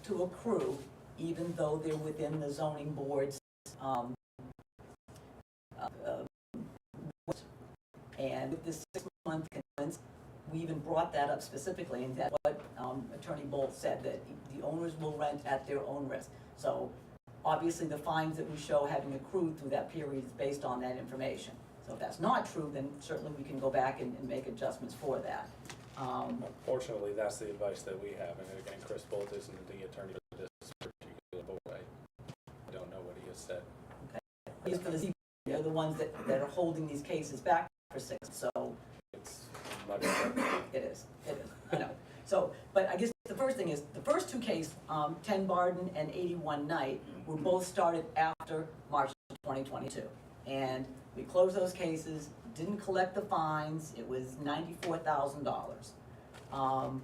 to accrue even though they're within the zoning board's and with this 6-month continuance, we even brought that up specifically, and that's what Attorney Bolt said, that the owners will rent at their own risk. So obviously the fines that we show having accrued through that period is based on that information. So if that's not true, then certainly we can go back and make adjustments for that. Unfortunately, that's the advice that we have, and again, Chris Bolt isn't the attorney for this particular board. I don't know what he has said. Okay. He's for the ZBA, they're the ones that are holding these cases back for 6, so. It's muddy. It is, I know. So, but I guess the first thing is, the first 2 cases, 10 Barden and 81 Knight, were both started after March 2022. And we closed those cases, didn't collect the fines, it was $94,000.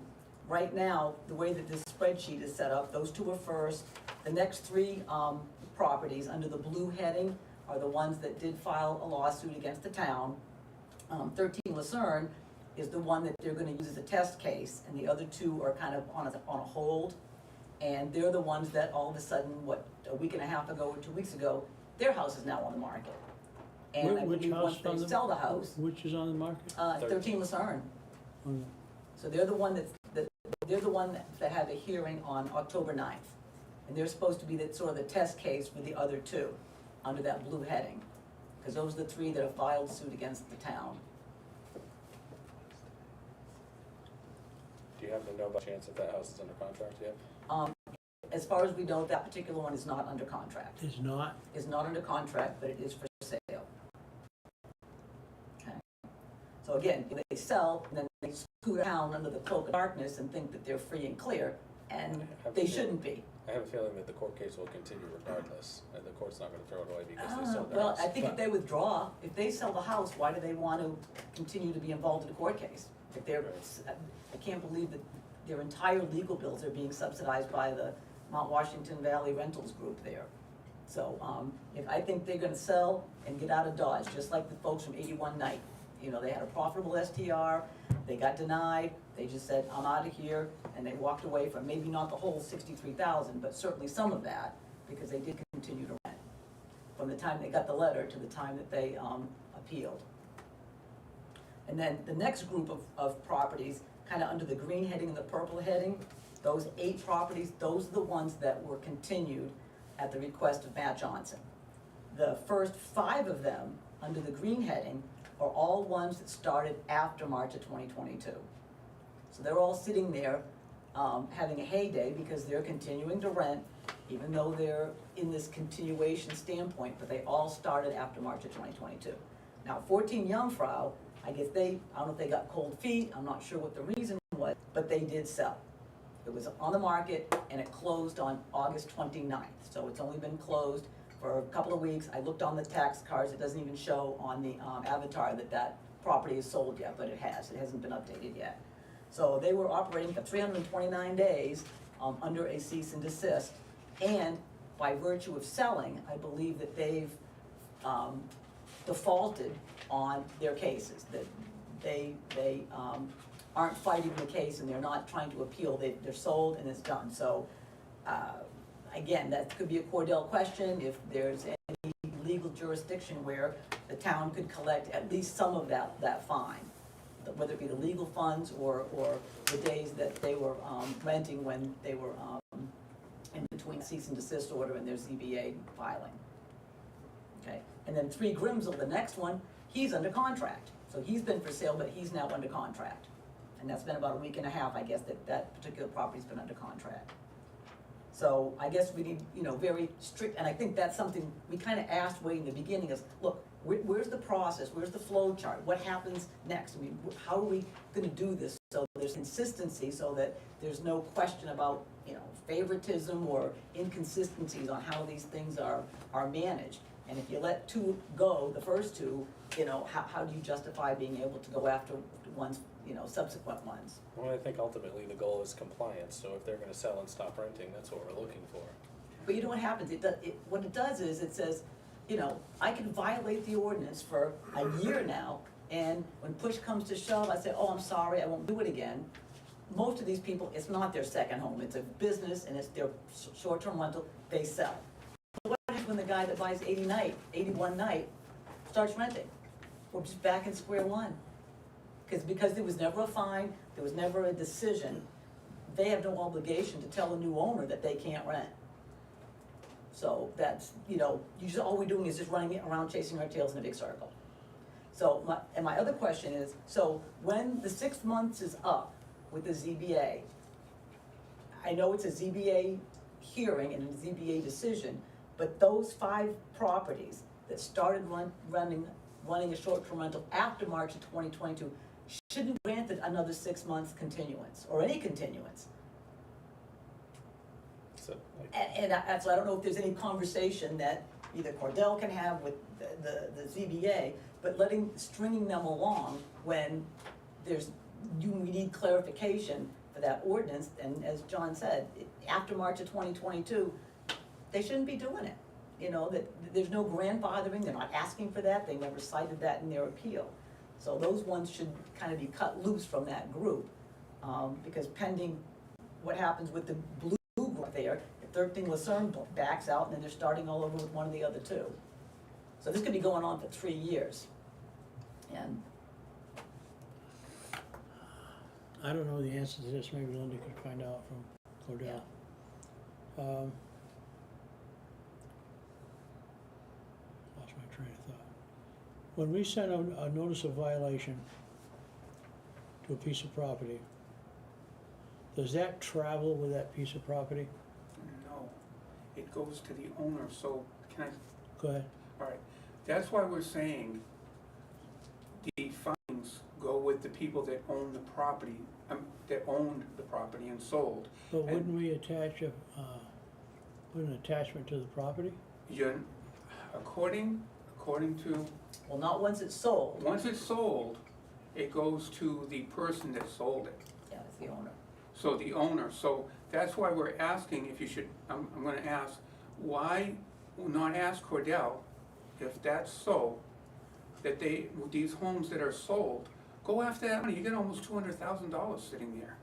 Right now, the way that this spreadsheet is set up, those 2 are first. The next 3 properties under the blue heading are the ones that did file a lawsuit against the town. 13 Lucerne is the one that they're gonna use as a test case, and the other 2 are kind of on a hold. And they're the ones that all of a sudden, a week and a half ago or 2 weeks ago, their house is now on the market. And I believe once they sell the house. Which is on the market? 13 Lucerne. Okay. So they're the one they're the one that had a hearing on October 9th. And they're supposed to be sort of the test case for the other 2 under that blue heading. Because those are the 3 that have filed suit against the town. Do you happen to know by chance if that house is under contract yet? As far as we know, that particular one is not under contract. Is not? Is not under contract, but it is for sale. Okay. So again, if they sell, then they scoot down under the cloak of darkness and think that they're free and clear, and they shouldn't be. I have a feeling that the court case will continue regardless, and the court's not going to throw it away because they sold their Well, house. I think if they withdraw, if they sell the house, why do they want to continue to be involved in a court case? If they're, I can't believe that their entire legal bills are being subsidized by the Mount Washington Valley Rentals Group there. So if I think they're going to sell and get out of Dodge, just like the folks from 81 Knight. You know, they had a profitable STR, they got denied, they just said, I'm out of here, and they walked away from maybe not the whole 63,000, but certainly some of that, because they did continue to rent from the time they got the letter to the time that they appealed. And then the next group of properties, kind of under the green heading and the purple heading, those 8 properties, those are the ones that were continued at the request of Matt Johnson. The first 5 of them, under the green heading, are all ones that started after March of 2022. So they're all sitting there having a heyday because they're continuing to rent, even though they're in this continuation standpoint, but they all started after March of 2022. Now, 14 Jungfrau, I guess I don't know if they got cold feet, I'm not sure what the reason was, but they did sell. It was on the market and it closed on August 29th. So it's only been closed for a couple of weeks. I looked on the tax cards, it doesn't even show on the avatar that property is sold yet, but it hasn't been updated yet. So they were operating for 329 days under a cease and desist, and by virtue of selling, I believe that they've defaulted on their cases, that they aren't fighting the case and they're not trying to appeal, they're sold and it's done. So again, that could be a Cordell question, if there's any legal jurisdiction where the town could collect at least some of that fine, whether it be the legal funds or the days that they were renting when they were in between cease and desist order and their ZBA filing. Okay, and then 3 Grimsel, the next one, he's under contract. So he's been for sale, but he's now under contract. And that's been about a week and a half, I guess, that particular property's been under contract. So I guess we need, very strict, and I think that's something we kind of asked way in the beginning is, look, where's the process? Where's the flow chart? What happens next? I mean, how are we going to do this so there's consistency, so that there's no question about, favoritism or inconsistencies on how these things are managed? And if you let 2 go, the first 2, how do you justify being able to go after ones, subsequent ones? Well, I think ultimately the goal is compliance, so if they're going to sell and stop renting, that's what we're looking for. But you know what happens? What it does is it says, I can violate the ordinance for a year now, and when push comes to shove, I say, oh, I'm sorry, I won't do it again. most of these people, it's not their second home, it's a business and it's their short-term rental, they sell. But what happens when the guy that buys 81 night starts renting? We're just back in square one. Because there was never a fine, there was never a decision, they have no obligation to tell a new owner that they can't rent. So that's, all we're doing is just running around chasing our tails in a big circle. So my other question is, so when the 6 months is up with the ZBA, I know it's a ZBA hearing and a ZBA decision, but those 5 properties that started running a short-term rental after March of 2022 shouldn't be granted another 6 months continuance, or any continuance. So, So I don't know if there's any conversation that either Cordell can have with the ZBA, but stringing them along when we need clarification for that ordinance, and as John said, after March of 2022, they shouldn't be doing it. That there's no grandfathering, they're not asking for that, they never cited that in their appeal. So those ones should kind of be cut loose from that group, because pending what happens with the blue group there, if 13 Lucerne backs out, and then they're starting all over with one of the other 2. So this could be going on for 3 years. And I don't know the answer to this, maybe Linda could find out from Cordell. Lost my train of thought. When we send a notice of violation to a piece of property, does that travel with that piece of property? No, it goes to the owner, so can I? Go ahead. All right, that's why we're saying the fines go with the people that own the property, that owned the property and sold. But wouldn't we attach put an attachment to the property? According to, well, not once it's sold. once it's sold, it goes to the person that sold it. Yeah, it's the owner. So the owner, so that's why we're asking if you should, I'm gonna ask, why not ask Cordell, if that's so, that these homes that are sold, go after that money, you get almost $200,000 sitting there.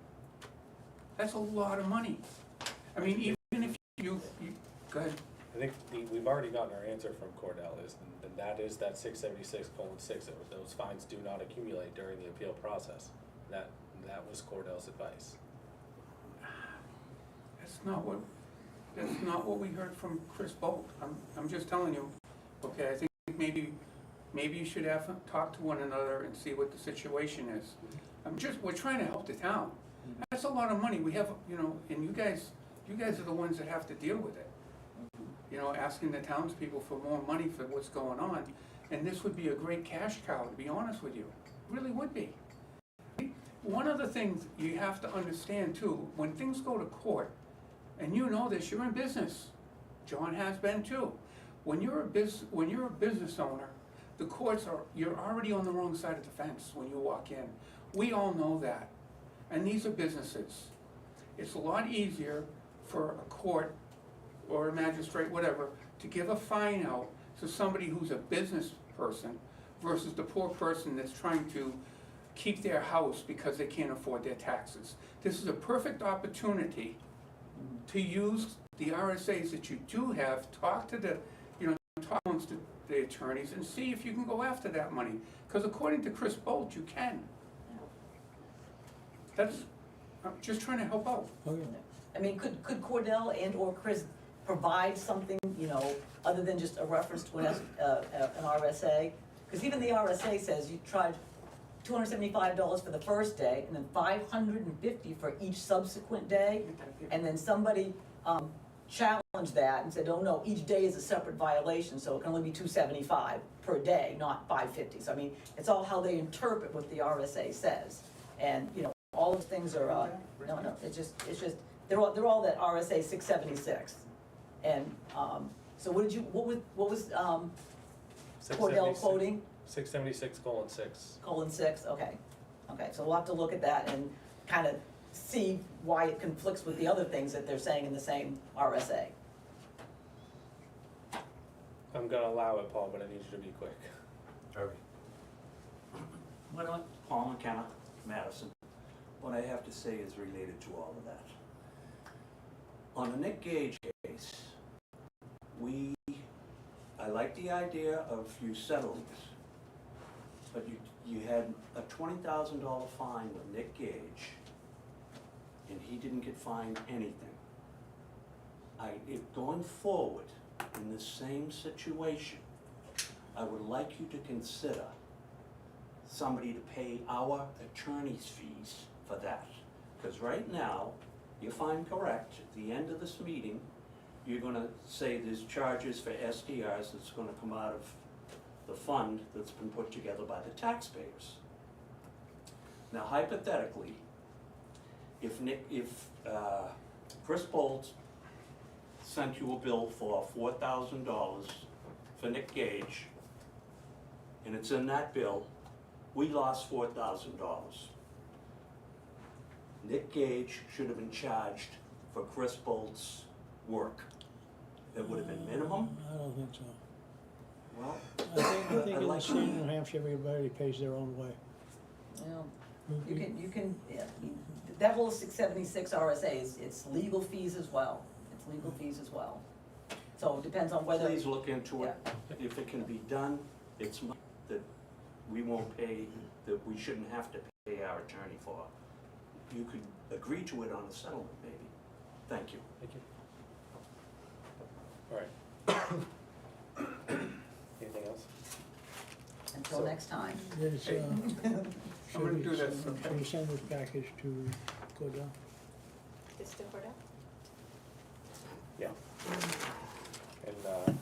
That's a lot of money. I mean, even if you go ahead. I think we've already gotten our answer from Cordell, and that is that 676:6, those fines do not accumulate during the appeal process. That was Cordell's advice. That's not what we heard from Chris Bolt. I'm just telling you, okay, I think maybe you should have talk to one another and see what the situation is. We're trying to help the town. That's a lot of money. We have, and you guys are the ones that have to deal with it. Asking the townspeople for more money for what's going on. And this would be a great cash cow, to be honest with you. It really would be. One of the things you have to understand too, when things go to court, and you know this, you're in business. John has been too. When you're a business owner, the courts you're already on the wrong side of the fence when you walk in. We all know that. And these are businesses. It's a lot easier for a court or a magistrate, whatever, to give a fine out to somebody who's a business person versus the poor person that's trying to keep their house because they can't afford their taxes. This is a perfect opportunity to use the RSAs that you do have, talk amongst the attorneys and see if you can go after that money. Because according to Chris Bolt, you can. I'm just trying to help out. Okay. I mean, could Cordell and or Chris provide something, other than just a reference to an RSA? Because even the RSA says you charge $275 for the first day, and then $550 for each subsequent day. And then somebody challenged that and said, oh no, each day is a separate violation, so it can only be $275 per day, not $550. So I mean, it's all how they interpret what the RSA says. And all those things are it's just they're all that RSA 676. And so what was Cordell quoting? 676:6. Okay, so we'll have to look at that and kind of see why it conflicts with the other things that they're saying in the same RSA. I'm gonna allow it, Paul, but I need you to be quick. Paul McKenna, Madison. what I have to say is related to all of that. On the Nick Gage case, I like the idea of you settling this, but you had a $20,000 fine with Nick Gage, and he didn't get fined anything. If going forward in the same situation, I would like you to consider somebody to pay our attorney's fees for that. Because right now, if I'm correct, at the end of this meeting, you're gonna say there's charges for SDRs that's gonna come out of the fund that's been put together by the taxpayers. Now hypothetically, if Chris Bolt sent you a bill for $4,000 for Nick Gage, and it's in that bill, we lost $4,000. Nick Gage should have been charged for Chris Bolt's work. That would have been minimum. I don't think so. Well, I think I'd in the like- state of New Hampshire, everybody pays their own way. Well, you can, yeah, that whole 676 RSA it's legal fees as well. It's legal fees as well. So it depends on whether. please look into it. If it can be done, it's money that we won't pay, that we shouldn't have to pay our attorney for. You could agree to it on a settlement, maybe. Thank you. Thank you. All right. Anything else? Until So- next time. There's, Hey, I'm gonna do this, should we okay? send this package to Cordell? This to Cordell? Yeah. And,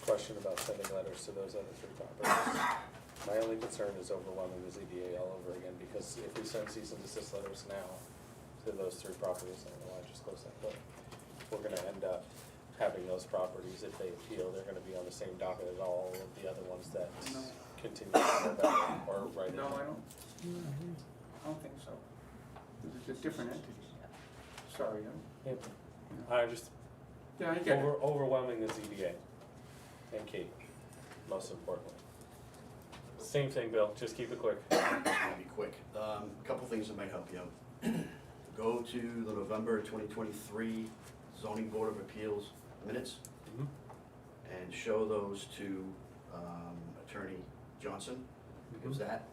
question about sending letters to those other three properties. My only concern is overwhelming the ZBA all over again, because if we send cease and desist letters now to those three properties, I don't know why I just closed that door. We're gonna end up having those properties, if they appeal, they're gonna be on the same docket as all of the other ones that No. continue to go back or right. No, I don't think so. It's a different entity. Sorry, I just, yeah, I get it. overwhelming the ZBA and Kate, most importantly. Same thing, Bill, just keep it quick. It's gonna be quick. Couple things that might help you out. Go to the November 2023 Zoning Board of Appeals minutes Mhm. and show those to Attorney Johnson. Because that,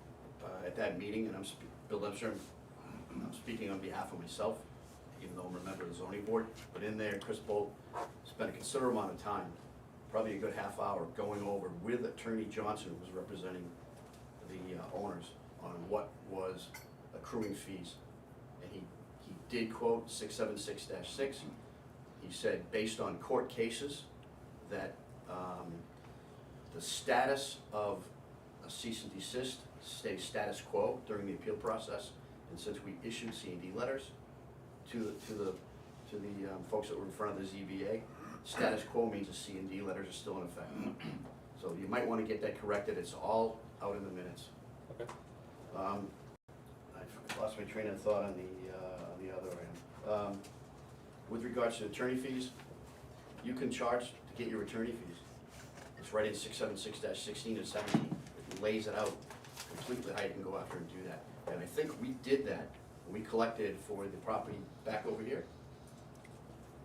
at that meeting, and Bill Lemstrom, I'm speaking on behalf of myself, even though I'm a member of the zoning board, but in there, Chris Bolt spent a considerable amount of time, probably a good half hour, going over with Attorney Johnson, who was representing the owners, on what was accruing fees. And he did quote 676-6. He said, based on court cases, that the status of a cease and desist stays status quo during the appeal process. And since we issued C&D letters to the folks that were in front of the ZBA, status quo means the C&D letters are still in effect. So you might want to get that corrected. It's all out in the minutes. Okay. I lost my train of thought on the other item. With regards to attorney fees, you can charge to get your attorney fees. It's right in 676-16 and 17. It lays it out completely how you can go after and do that. And I think we did that. We collected for the property back over here.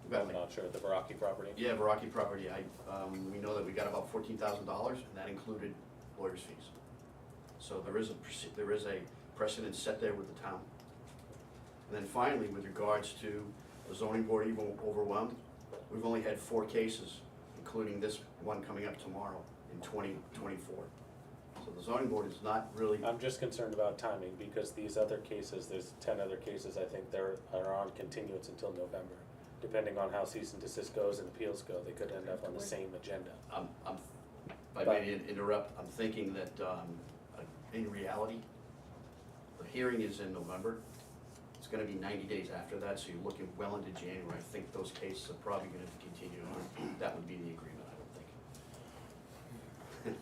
We got I'm like, not sure, the Baraki property? yeah, Veraki property. We know that we got about $14,000, and that included lawyers' fees. So there is a precedent set there with the town. And then finally, with regards to the zoning board even overwhelmed, we've only had 4 cases, including this one coming up tomorrow in 2024. So the zoning board is not really, I'm just concerned about timing, because these other cases, there's 10 other cases, I think are on continuance until November. Depending on how cease and desist goes and appeals go, they could end up on the same agenda. if I may interrupt, I'm thinking that in reality, the hearing is in November. It's gonna be 90 days after that, so you're looking well into January. I think those cases are probably gonna continue on. That would be the agreement, I would think.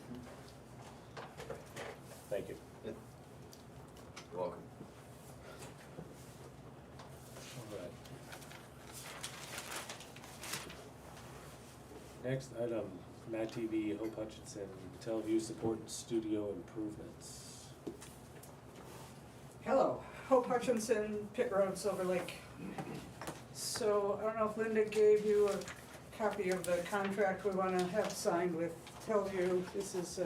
Thank you. You're welcome. All right. Next item, Mad TV, Hope Hutchinson, Teleview Support and Studio Improvements. Hello, Hope Hutchinson, Pit Road, Silver Lake. So I don't know if Linda gave you a copy of the contract we want to have signed with Telview. This is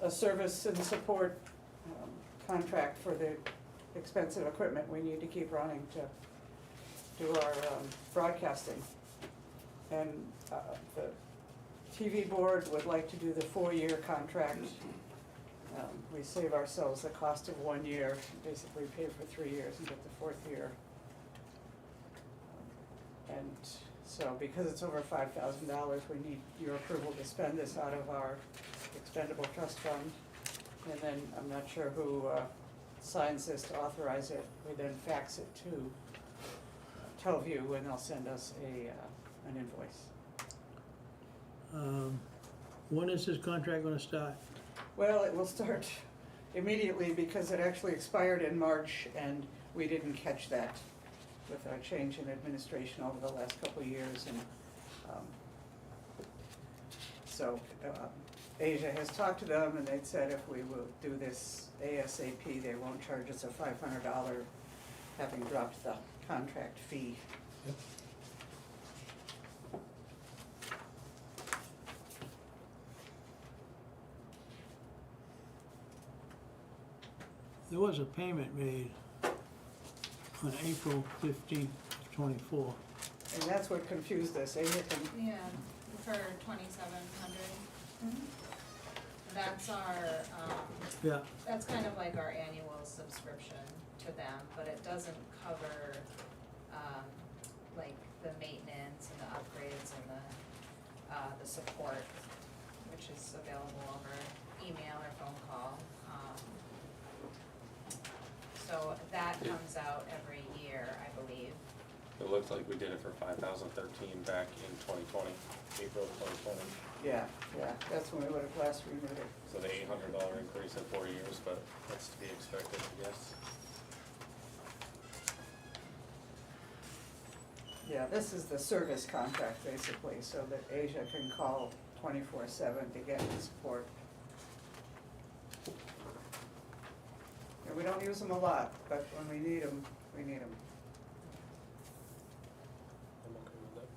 a service and support contract for the expensive equipment we need to keep running to do our broadcasting. And the TV board would like to do the 4-year contract. We save ourselves the cost of 1 year, basically pay for 3 years and get the 4th year. And so because it's over $5,000, we need your approval to spend this out of our expendable trust fund. And then I'm not sure who signs this to authorize it. We then fax it to Telview and they'll send us an invoice. When is this contract gonna start? Well, it will start immediately because it actually expired in March and we didn't catch that with our change in administration over the last couple of years. And so Asia has talked to them and they'd said if we will do this ASAP, they won't charge us a $500 having dropped the contract fee. There was a payment made on April 15th, 24. And that's what confused us. Asia can, Yeah, for 2,700. That's our, Yeah, that's kind of like our annual subscription to them, but it doesn't cover, like the maintenance and the upgrades and the support, which is available over email or phone call. So that comes out every year, I believe. It looks like we did it for 5,013 back in 2020, April 2020. yeah, that's when we would have last renewed it. So the $800 increase in 4 years, but that's to be expected, I guess. Yeah, this is the service contract basically, so that Asia can call 24/7 to get the support. And we don't use them a lot, but when we need them, we need them. I'm okay with that.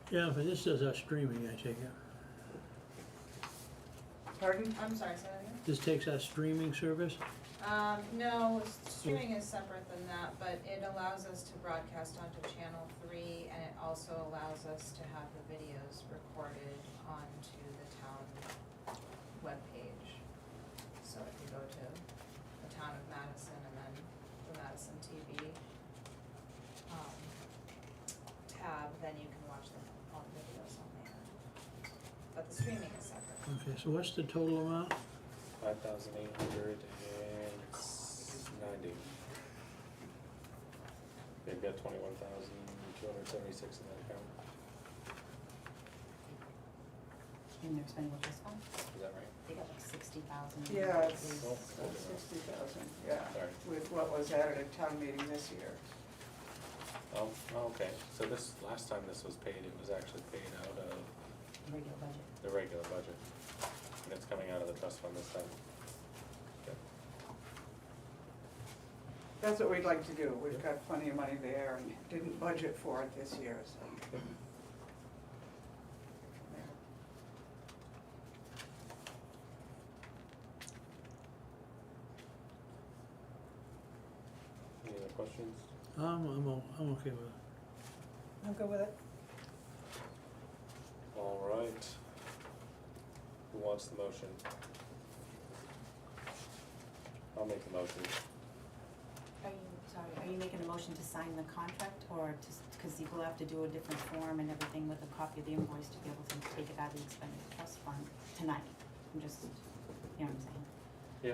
yeah, but this does our streaming, I take it. Pardon? I'm sorry, say that again? This takes our streaming service? No, streaming is separate than that, but it allows us to broadcast onto channel 3, and it also allows us to have the videos recorded onto the town webpage. So if you go to the town of Madison and then the Madison TV tab, then you can watch all the videos on there. But the streaming is separate. Okay, so what's the total amount? 5,890. They've got 21,276 in that account. In their spendable trust fund, Is that right? they got like 60,000. Yeah, it's Oh, 60,000, yeah, Sorry. with what was added at town meeting this year. Oh, okay. So this, last time this was paid, it was actually paid out of Regular budget. the regular budget. And it's coming out of the trust fund this time. Okay. That's what we'd like to do. We've got plenty of money there and didn't budget for it this year, so. Any other questions? I'm okay with it. I'm good with it. All right. Who wants the motion? I'll make the motion. Are you making a motion to sign the contract or to, because you will have to do a different form and everything with a copy of the invoice to be able to take it out of the expended trust fund tonight? I'm just, you know what I'm saying? Yeah.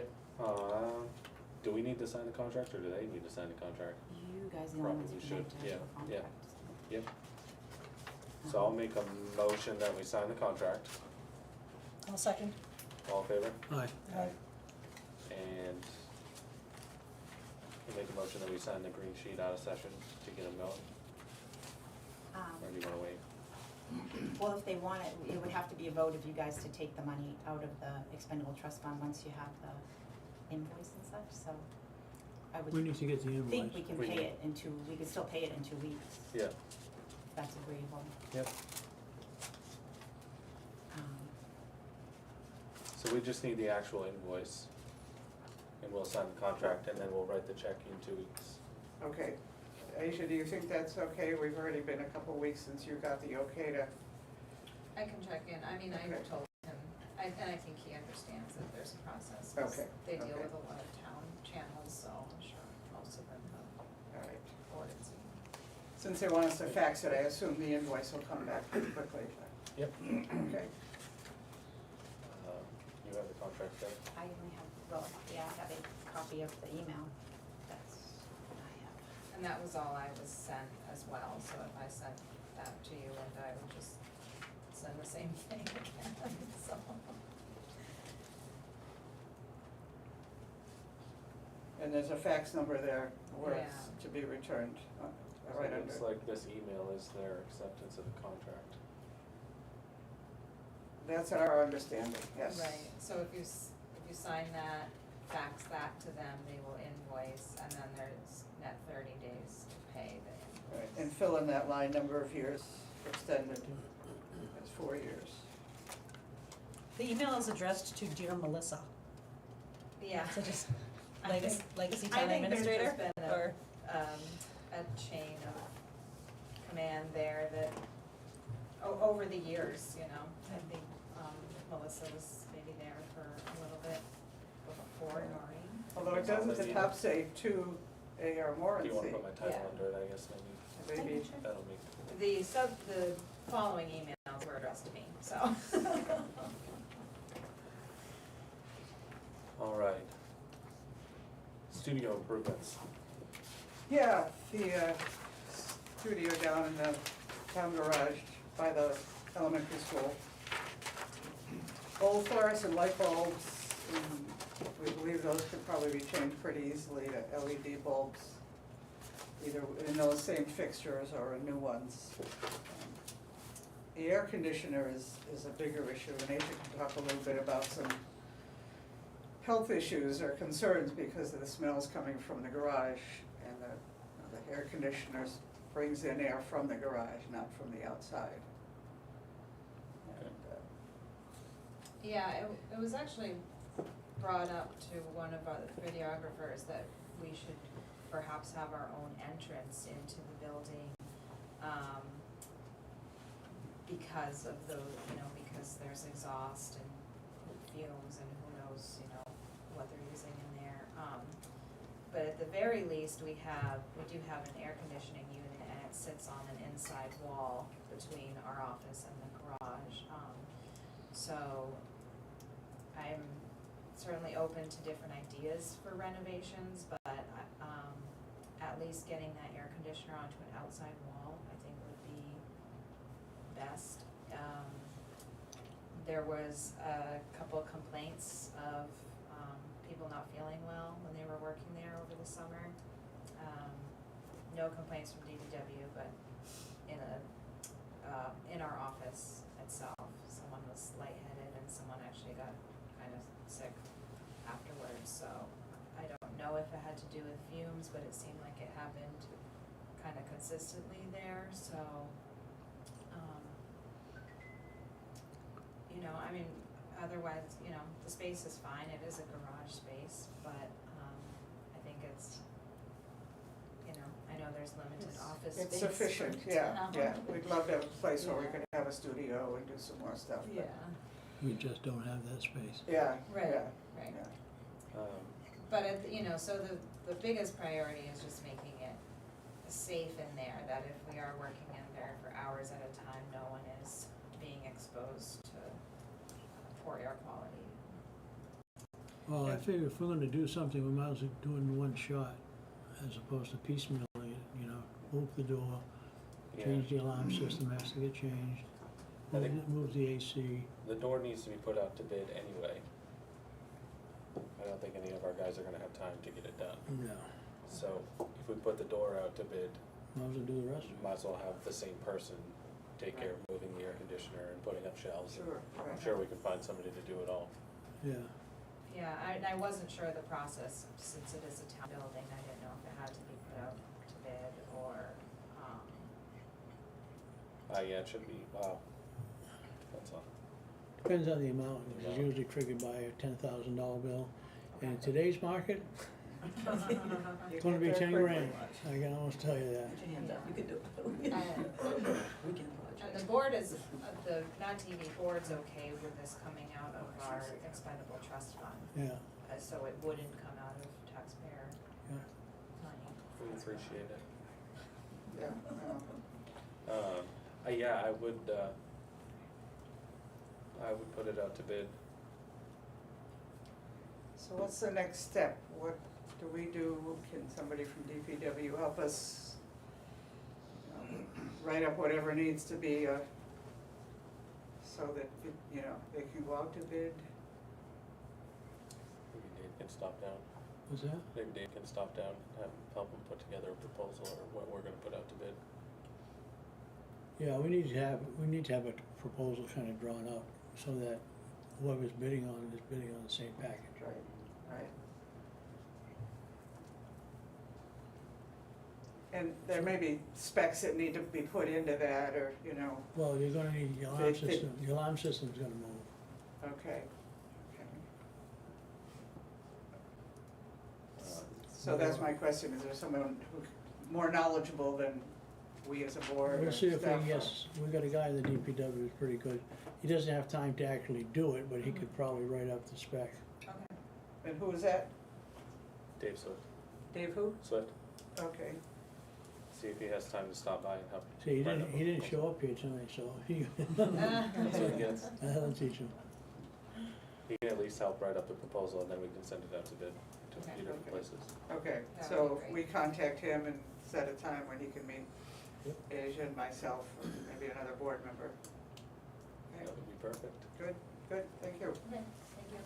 Do we need to sign the contract or do they need to sign the contract? You guys are the only ones Probably who should, can enter into a yeah, contract. Yep. So I'll make a motion that we sign the contract. I'll second. All in favor? Aye. And we'll make a motion that we sign the green sheet out of session to get them going. Or do you wanna wait? Well, if they want it, it would have to be a vote of you guys to take the money out of the expendable trust fund once you have the invoice and such, so I would We need to get the invoice. think we can We pay do. it in we could still pay it in 2 weeks, Yeah, if that's agreeable. yep. Um, So we just need the actual invoice, and we'll sign the contract, and then we'll write the check in 2 weeks. Okay. Aisha, do you think that's okay? We've already been a couple weeks since you got the okay to, I can check in, I mean, I Okay. told him, and I think he understands that there's a process, 'cause Okay, they deal okay. with a lot of town channels, so I'm sure most of them have all right. forwarded to you. Since they want us to fax it, I assume the invoice will come back pretty quickly. Yep. Okay. You have the contract there? I only have, well, yeah, I have a copy of the email, that's what I have. And that was all I was sent as well, so if I sent that to you, Linda, I would just send the same thing again, so. And there's a fax number there where it's Yeah. to be returned, right So it under. looks like this email is their acceptance of the contract. That's our understanding, yes. Right, so if you sign that, fax that to them, they will invoice, and then there's net 30 days to pay the Right, invoice. and fill in that line, number of years extended, that's 4 years. The email is addressed to Dear Melissa, Yeah. so just I legacy, think- legacy I town think there's administrator, just been or, a chain of command there that, over the years, you know, I think Melissa was maybe there for a little bit before Noreen. Although it does at the top say to A.R. Do Moran, you wanna put my title Yeah. under it, I guess, maybe? maybe. That'll be, The following emails were addressed to me, so. all right. Studio improvements. Yeah, the studio down in the town garage by the elementary school. Old fluorescent light bulbs, we believe those could probably be changed pretty easily to LED bulbs, either in those same fixtures or in new ones. The air conditioner is a bigger issue, and Asia can talk a little bit about some health issues or concerns because of the smells coming from the garage, and the air conditioner brings in air from the garage, not from the outside. And, Yeah, it was actually brought up to one of our videographers that we should perhaps have our own entrance into the building, because of the, because there's exhaust and fumes and who knows, what they're using in there. But at the very least, we do have an air conditioning unit, and it sits on an inside wall between our office and the garage. So I'm certainly open to different ideas for renovations, but at least getting that air conditioner onto an outside wall, I think would be best. There was a couple of complaints of people not feeling well when they were working there over the summer. No complaints from DPW, but in our office itself, someone was lightheaded and someone actually got kind of sick afterwards, so I don't know if it had to do with fumes, but it seemed like it happened kind of consistently there, so, I mean, otherwise, the space is fine, it is a garage space, but, I think it's, I know there's limited office space. It's sufficient, for yeah, town. yeah, we'd love to have a place where we Yeah. could have a studio and do some more stuff, Yeah, but, we just don't have that space. yeah, Right. yeah, right. yeah. But, so the biggest priority is just making it safe in there, that if we are working in there for hours at a time, no one is being exposed to poor air quality. Well, I figure if we're gonna do something, we might as well do it in one shot, as opposed to piecemealing it, move the door, change the alarm system has to get changed, I think- move the AC. The door needs to be put out to bid anyway. I don't think any of our guys are gonna have time to get it done. No, So if we put the door out to bid, might as well do the rest you of it. might as well have the same person take care of moving the air conditioner and putting up shelves. Sure, I'm right. sure we could find somebody to do it all. Yeah, Yeah, I wasn't sure of the process, since it is a town building, I didn't know if it had to be put out to bid or, Yeah, it should be, wow. That's all. depends on the amount, it's usually triggered by a $10,000 bill. And in today's market, it's gonna be 10 grand, I can almost tell you that. Put your hand up, you can do it. and, We can budget. and the board is, the non-TV board's okay with this coming out of our expendable trust fund, Yeah, so it wouldn't come out of taxpayer yeah. money. We appreciate it. Yeah, no. Yeah, I would put it out to bid. So what's the next step? What do we do? Can somebody from DPW help us write up whatever needs to be, so that, you know, they can go out to bid? Maybe Dave can stop down. What's that? Maybe Dave can stop down, help him put together a proposal or what we're gonna put out to bid. Yeah, we need to have a proposal kind of drawn up so that whoever's bidding on it is bidding on the same package. Right. And there may be specs that need to be put into that, or, you know, Well, you're gonna need your alarm system, your alarm system's gonna move. okay. Uh, So that's my question, is there someone who, more knowledgeable than we as a board or We'll see if we staff? can get, we got a guy in the DPW who's pretty good. He doesn't have time to actually do it, but he could probably write up the spec. Okay. And who is that? Dave Swift, Dave who? Swift, Okay. see if he has time to stop by and help. See, write up a he didn't proposal. show up here tonight, so he. That's what he gets. That'll teach him. He can at least help write up the proposal and then we can send it out to bid to a Okay. few different Okay. places. Okay, That so would be we great. contact him and set a time when he can meet Yep. Asia and myself, or maybe another board member. Okay, That would be perfect. good, thank you. Okay, thank you. Okay.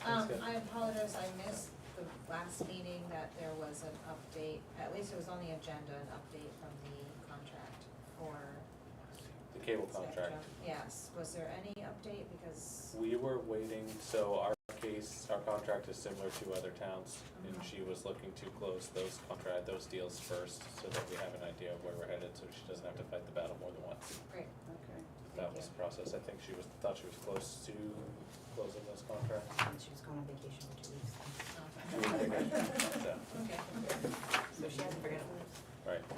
Thanks, guys. I apologize, I missed the last meeting that there was an update, at least it was on the agenda, an update from the contract for The cable contract. Spectrum. Yes, was there any update, because, We were waiting, so our contract is similar to other towns, and she was looking to close those deals first, so that we have an idea of where we're headed, so she doesn't have to fight the battle more than once. great, Okay. That Thank was you. the process, I think thought she was close to closing those contracts. And she was going on vacation for 2 weeks, So, okay, so she hasn't forgotten us. right, All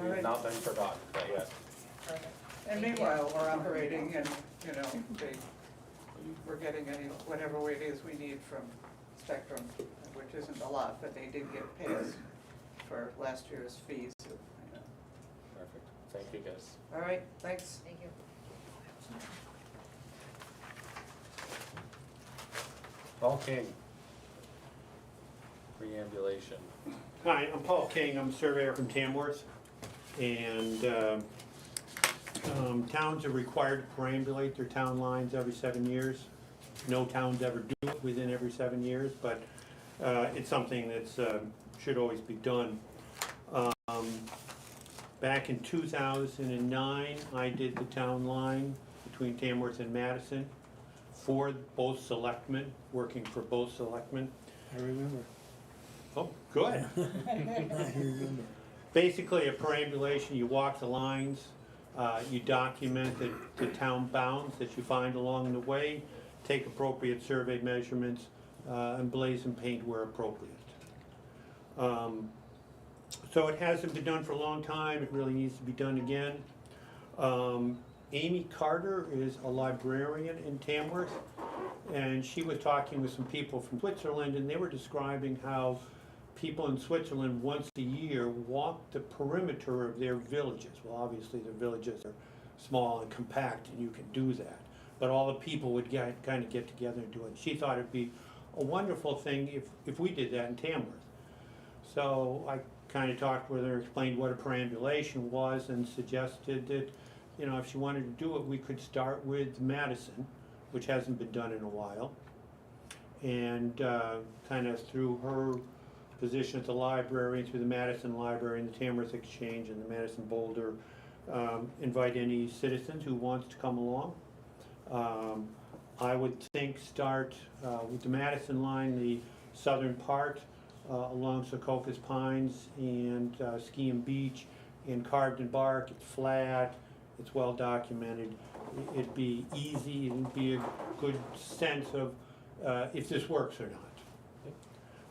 we've right. not been forgotten, not yet. perfect. And Thank you. meanwhile, we're operating and, you know, we're getting any, whatever it is we need from Spectrum, which isn't a lot, but they did get paid us for last year's fees. Perfect, thank you guys. All right, thanks. Thank you. Paul King. Preambulation. Hi, I'm Paul King, I'm a surveyor from Tamworth, and towns are required to perambulate their town lines every 7 years. No towns ever do it within every 7 years, but it's something that's should always be done. Back in 2009, I did the town line between Tamworth and Madison for both selectmen, working for both selectmen. I remember. Oh, good. I remember. Basically, a perambulation, you walk the lines, you document the town bounds that you find along the way, take appropriate survey measurements, and blaze and paint where appropriate. So it hasn't been done for a long time, it really needs to be done again. Amy Carter is a librarian in Tamworth, and she was talking with some people from Switzerland, and they were describing how people in Switzerland once a year walk the perimeter of their villages. Well, obviously their villages are small and compact and you can do that, but all the people would kind of get together and do it. She thought it'd be a wonderful thing if we did that in Tamworth. So I kind of talked with her, explained what a perambulation was, and suggested that, you know, if she wanted to do it, we could start with Madison, which hasn't been done in a while, and kind of through her position at the library, through the Madison Library and the Tamworth Exchange and the Madison Boulder, invite any citizens who wants to come along. I would think start with the Madison line, the southern part along Secocas Pines and Skiing Beach and Carved and Bark. It's flat, it's well documented. It'd be easy, it'd be a good sense of if this works or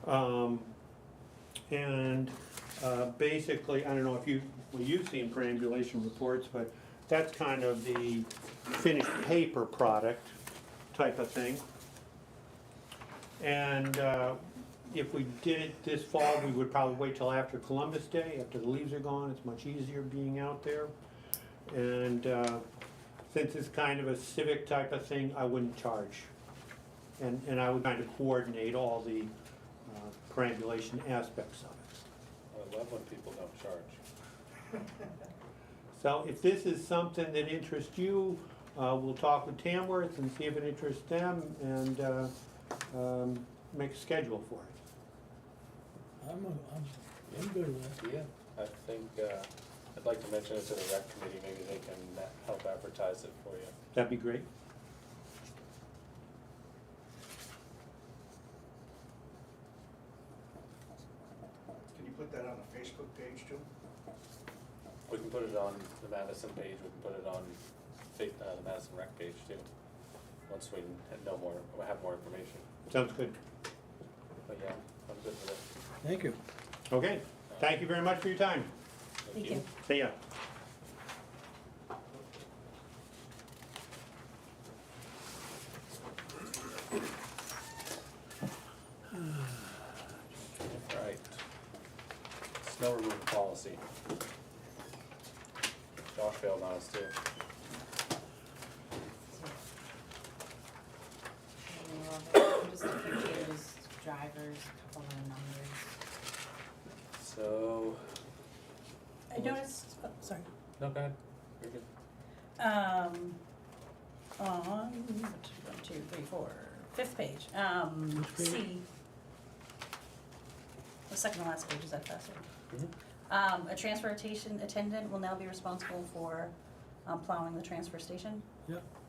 not. Basically, I don't know if you've seen perambulation reports, but that's kind of the finished paper product type of thing. And if we did it this fall, we would probably wait till after Columbus Day, after the leaves are gone. It's much easier being out there. And since it's kind of a civic type of thing, I wouldn't charge. And I would kind of coordinate all the perambulation aspects of it. I love when people don't charge. So if this is something that interests you, we'll talk with Tamworth and see if it interests them and make a schedule for it. I'm good with that. Yeah, I think, I'd like to mention it to the rec committee, maybe they can help advertise it for you. That'd be great. Can you put that on the Facebook page too? We can put it on the Madison page, we can put it on the Madison rec page too, once we know more, we have more information. Sounds good. But yeah, I'm good with it. Thank you. Okay, thank you very much for your time. Thank you. See ya. Right. Snow removal policy. Josh failed on us too. Just a few changes, drivers, a couple of numbers. So, I noticed, oh, sorry. no, go ahead, you're good. On 1, 2, 3, 4, 5th page, Which page? C. The second to last page, is that faster? Mhm. A transportation attendant will now be responsible for plowing the transfer station.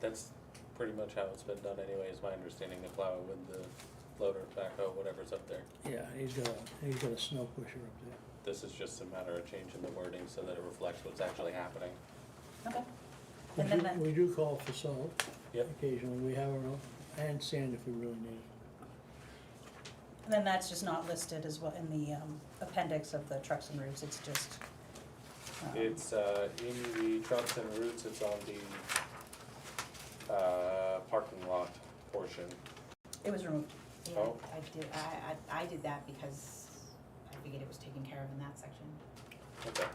That's pretty much how it's been done anyway, is my understanding, the plow with the loader, backhoe, whatever's up there. Yeah, he's got a snow pusher up there. This is just a matter of changing the wording so that it reflects what's actually happening. Okay. And then that, We do call for salt. Yep. Occasionally, we have our own, and sand if we really need it. and then that's just not listed as well in the appendix of the trucks and routes, it's just. It's, in the trucks and routes, it's on the, parking lot portion. It was removed. Yeah, Oh. I did that because I figured it was taken care of in that section. Okay.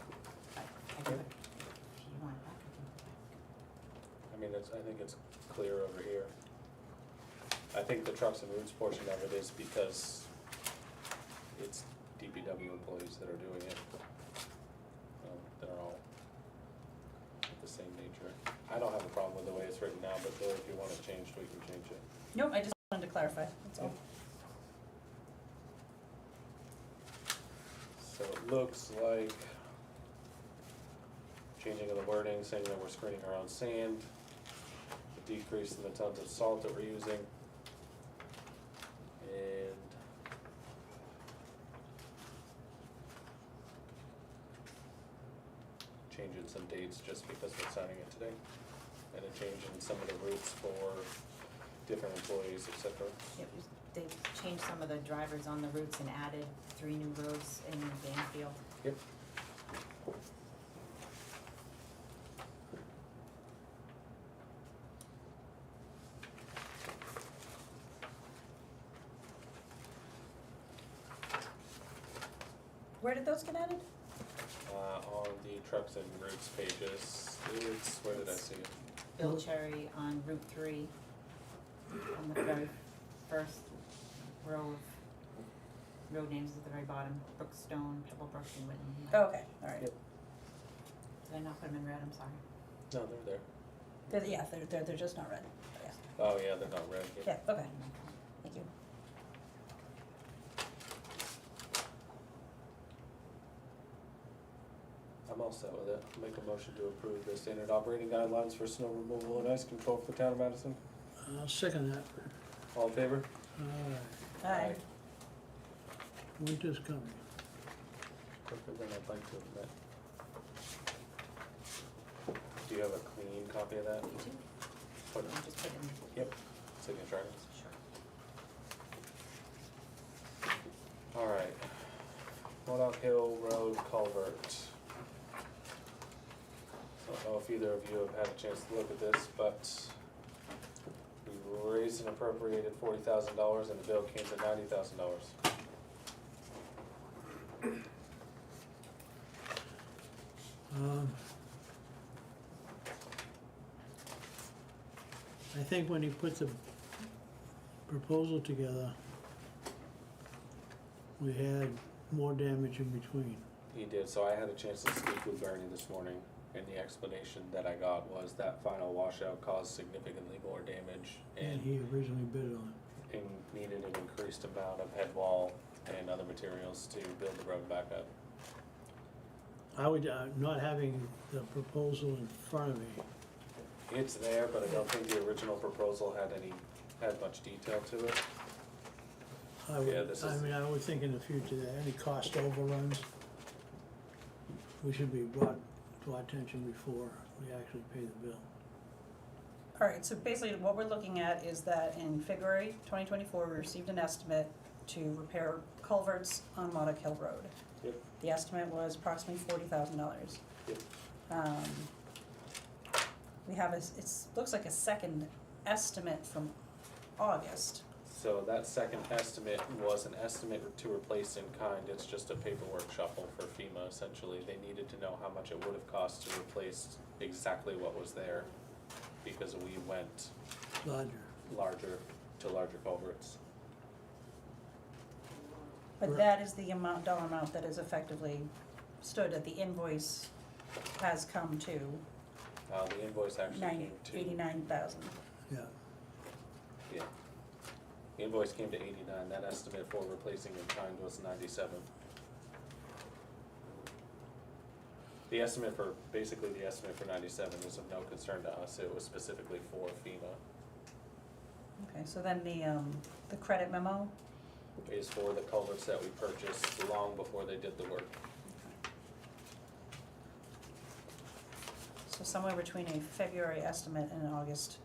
But I can put, if you want it back, I can put it back. I mean, I think it's clear over here. I think the trucks and routes portion of it is because it's DPW employees that are doing it. They're all the same nature. I don't have a problem with the way it's written now, but Bill, if you want it changed, we can change it. Nope, I just wanted to clarify, that's all. So it looks like changing of the wording, saying that we're screening our own sand, a decrease in the tons of salt that we're using, and changing some dates just because we're signing it today, and a change in some of the routes for different employees, et cetera. They changed some of the drivers on the routes and added 3 new roads in Banfield. Yep. Where did those get added? On the trucks and routes pages, it's, where did I see it? Bill Cherry on Route 3, on the very first row of road names at the very bottom, Brookstone, Pebblebrook, and Whitney. Oh, okay, all right. Yep. Did I not put them in red? I'm sorry. No, they're there. Yeah, they're just not red, yeah. Oh, yeah, they're not red. Yeah, okay, thank you. I'm I'm all set with it. Make a motion to approve the standard operating guidelines for snow removal and ice control for the town of Madison. I'll second that. All in favor? Aye. Winter's coming. Quicker than I'd like to admit. Do you have a clean copy of that? You too? Put I'm just putting, Yep, signature items. sure. All right. Modoc Hill Road culvert. I don't know if either of you have had a chance to look at this, but we raised and appropriated $40,000 and the bill came to $90,000. I think when he put the proposal together, we had more damage in between. He did, so I had a chance to speak with Bernie this morning, and the explanation that I got was that final washout caused significantly more damage And and, he originally bid on it. and needed an increased amount of head wall and other materials to build the road back up. I would, not having the proposal in front of me, It's there, but I don't think the original proposal had much detail to it. I would, Yeah, this is- I would think in the future that any cost overruns, we should be brought to our attention before we actually pay the bill. All right, so basically what we're looking at is that in February 2024, we received an estimate to repair culverts on Modoc Hill Road. Yep. The estimate was approximately $40,000. Yep. We have looks like a second estimate from August. So that second estimate was an estimate to replace in kind, it's just a paperwork shuffle for FEMA essentially. They needed to know how much it would have cost to replace exactly what was there, because we went Larger. larger culverts. But that is the dollar amount that is effectively stood at the invoice has come to The invoice actually came to. 89,000. Yeah, Yeah. The invoice came to 89, that estimate for replacing in kind was 97. The estimate for 97 was of no concern to us, it was specifically for FEMA. Okay, so then the credit memo, Is for the culverts that we purchased long before they did the work. so somewhere between a February estimate and an August,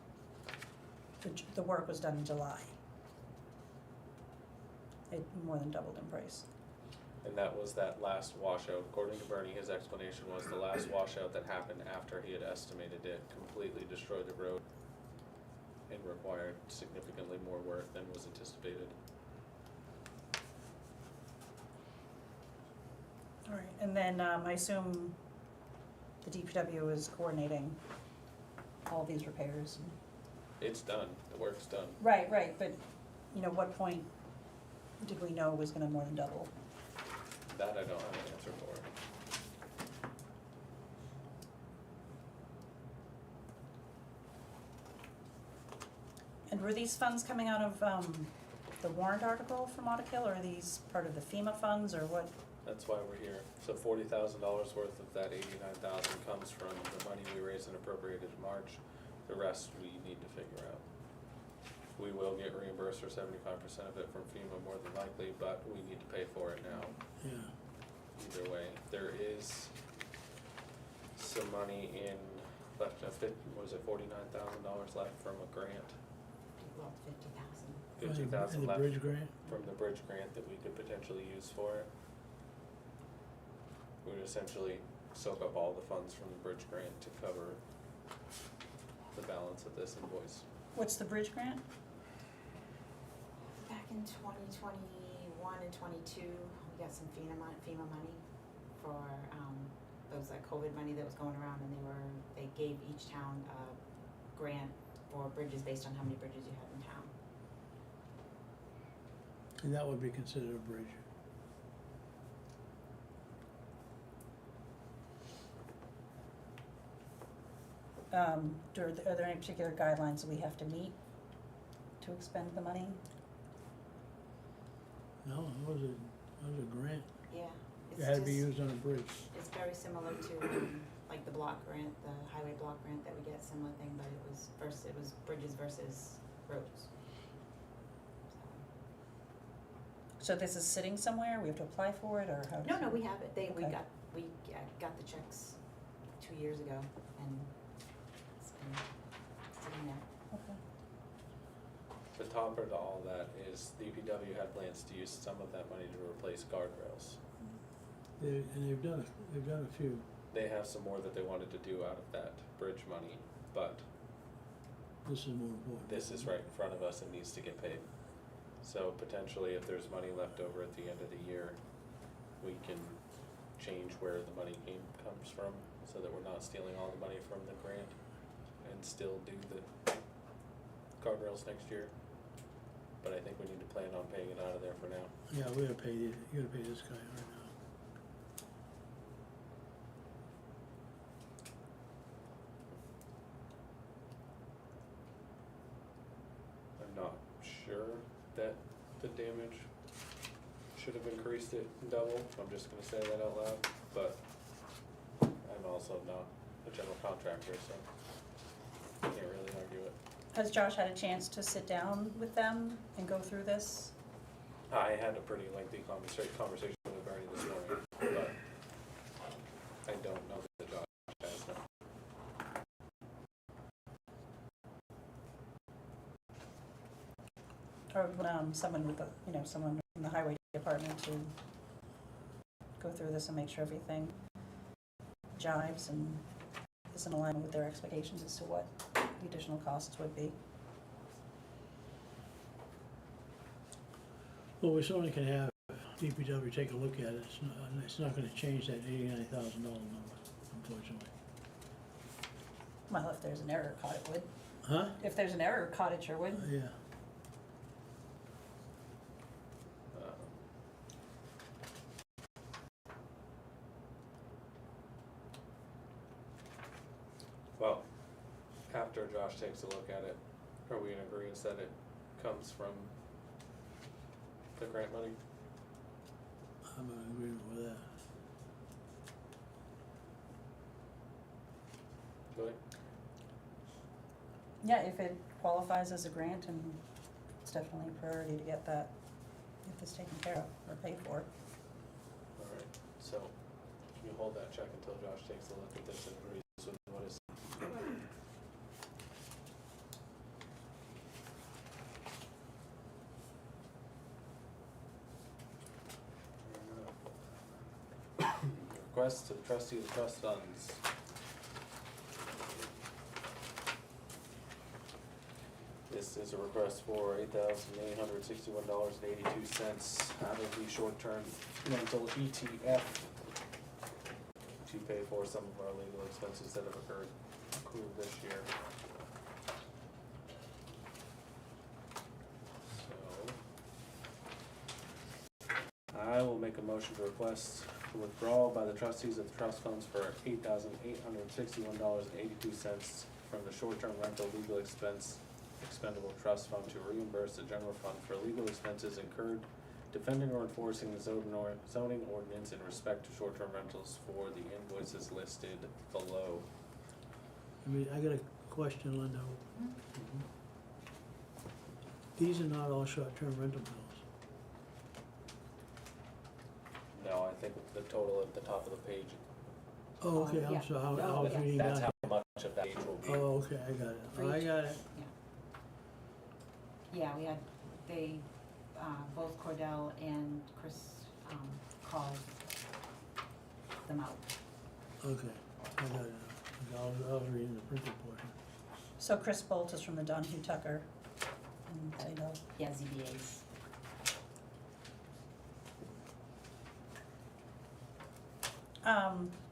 the work was done in July. It more than doubled in price. And that was that last washout. According to Bernie, his explanation was the last washout that happened after he had estimated it completely destroyed the road and required significantly more work than was anticipated. All right, and then I assume the DPW is coordinating all these repairs. It's done, the work's done. Right, but, what point did we know it was gonna more than double? That I don't have an answer for. And were these funds coming out of the warrant article for Modoc Hill, or are these part of the FEMA funds, or what? That's why we're here. So $40,000 worth of that 89,000 comes from the money we raised and appropriated in March. The rest we need to figure out. We will get reimbursed for 75% of it from FEMA more than likely, but we need to pay for it now. yeah. Either way, there is some money left, was it $49,000 left from a grant? Well, 50,000. 50,000 And left the bridge grant? from the bridge grant that we could potentially use for it. We would essentially soak up all the funds from the bridge grant to cover the balance of this invoice. What's the bridge grant? Back in 2021 and 22, we got some FEMA money for, there was that COVID money that was going around, and they gave each town a grant for bridges based on how many bridges you have in town. And that would be considered a bridge. Are there any particular guidelines that we have to meet to expend the money? No, it was a grant. Yeah, It's It had to be just- used on a bridge. It's very similar to, like the block grant, the highway block grant that we get, similar thing, but it was bridges versus roads. So this is sitting somewhere, we have to apply for it, or how? No, we have it, we Okay. got the checks 2 years ago, and it's been sitting there. Okay. The topper to all that is DPW had plans to use some of that money to replace guardrails. And they've done a few. They have some more that they wanted to do out of that bridge money, but This is more important. this is right in front of us and needs to get paid. So potentially, if there's money left over at the end of the year, we can change where the money comes from, so that we're not stealing all the money from the grant and still do the guardrails next year. But I think we need to plan on paying it out of there for now. Yeah, you gotta pay this guy right now. I'm not sure that the damage should have increased it double, I'm just gonna say that out loud, but I'm also not a general contractor, so I can't really argue it. Has Josh had a chance to sit down with them and go through this? I had a pretty lengthy conversation with Bernie this morning, but I don't know that Josh has no. Or someone with someone from the highway department to go through this and make sure everything jives and is in alignment with their expectations as to what the additional costs would be. Well, we certainly can have DPW take a look at it. It's not gonna change that $89,000 number, unfortunately. Well, if there's an error caught, it would. Huh? If there's an error caught, it sure would. Yeah. Well, after Josh takes a look at it, are we in agreement that it comes from the grant money? I'm in agreement with that. Really? Yeah, if it qualifies as a grant, and it's definitely a priority to get this taken care of or paid for. Alright, so can you hold that check until Josh takes a look at this and agrees with what is. Request to the trustee of the trust funds. This is a request for $8,861.82 out of the short-term rental ETF to pay for some of our legal expenses that have accrued this year. So I will make a motion to request withdrawal by the trustees of the trust funds for $8,861.82 from the short-term rental legal expendable trust fund to reimburse the general fund for legal expenses incurred defending or enforcing the zoning ordinance in respect to short-term rentals for the invoices listed below. I got a question, Linda. These are not all short-term rental bills. No, I think the total at the top of the page, Oh, okay, Yeah. I'm sorry, I Oh, was yeah. reading that's down. how much of that page will be. Oh, okay, I got it. For I each- got it. Yeah, both Cordell and Chris, called them out. Okay, I got it now. I was reading the printed portion. So Chris Bolt is from the Donahue Tucker, and they know. Yeah, ZBAs.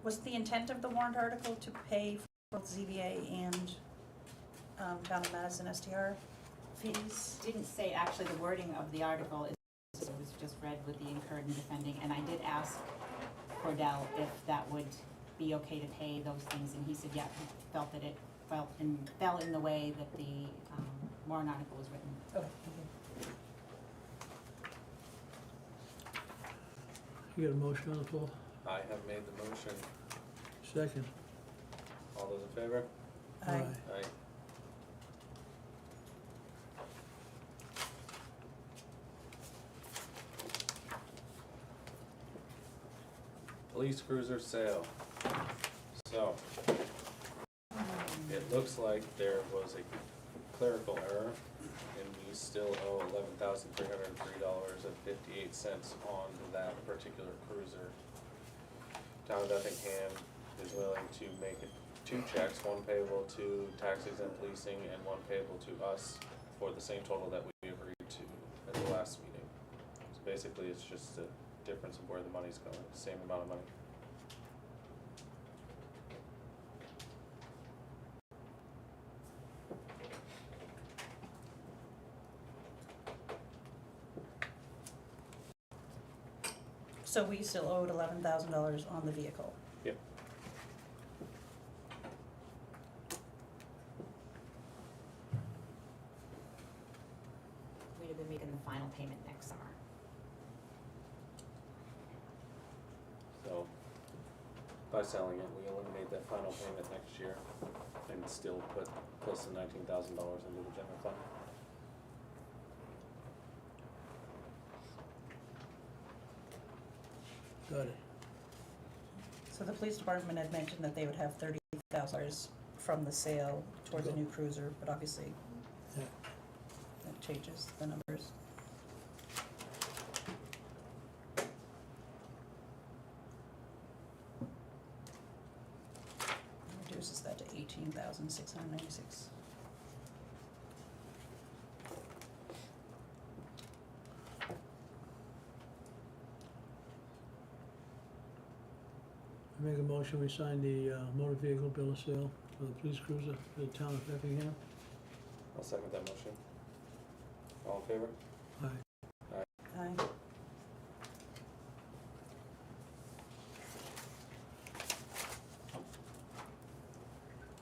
Was the intent of the warrant article to pay for both ZBA and Town of Madison STR fees? Didn't say, actually, the wording of the article is, it was just read with the incurred and defending, and I did ask Cordell if that would be okay to pay those things, and he said, yeah, he felt that it fell in the way that the warrant article was written. Okay, You got a motion on the floor? I have made the motion. Second. All those in favor? Aye. Aye. Police cruiser sale. So, it looks like there was a clerical error, and we still owe $11,303.58 on that particular cruiser. Town of Effingham is willing to make it 2 checks, one payable to tax exempt leasing and one payable to us for the same total that we agreed to at the last meeting. So basically, it's just a difference of where the money's going, same amount of money. So we still owed $11,000 on the vehicle. Yep. We'd have been making the final payment next summer. So, by selling it, we eliminate that final payment next year and still put close to $19,000 into the general fund. Got it. So the police department had mentioned that they would have $30,000 from the sale towards a new cruiser, but obviously Yeah. that changes the numbers. Reduces that to 18,696. I make a motion, we sign the motor vehicle bill of sale for the police cruiser for the town of Effingham. I'll second that motion. All in favor? Aye. Aye.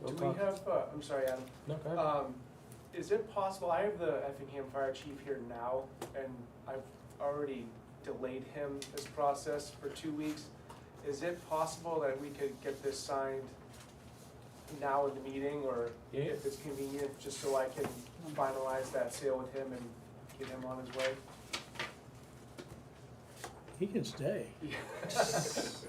Roll Do call. we have, I'm sorry, Adam, No, go ahead. is it possible, I have the Effingham Fire Chief here now, and I've already delayed him this process for 2 weeks. Is it possible that we could get this signed now in the meeting, or Yeah. if it's convenient, just so I can finalize that sale with him and get him on his way? He can stay. It's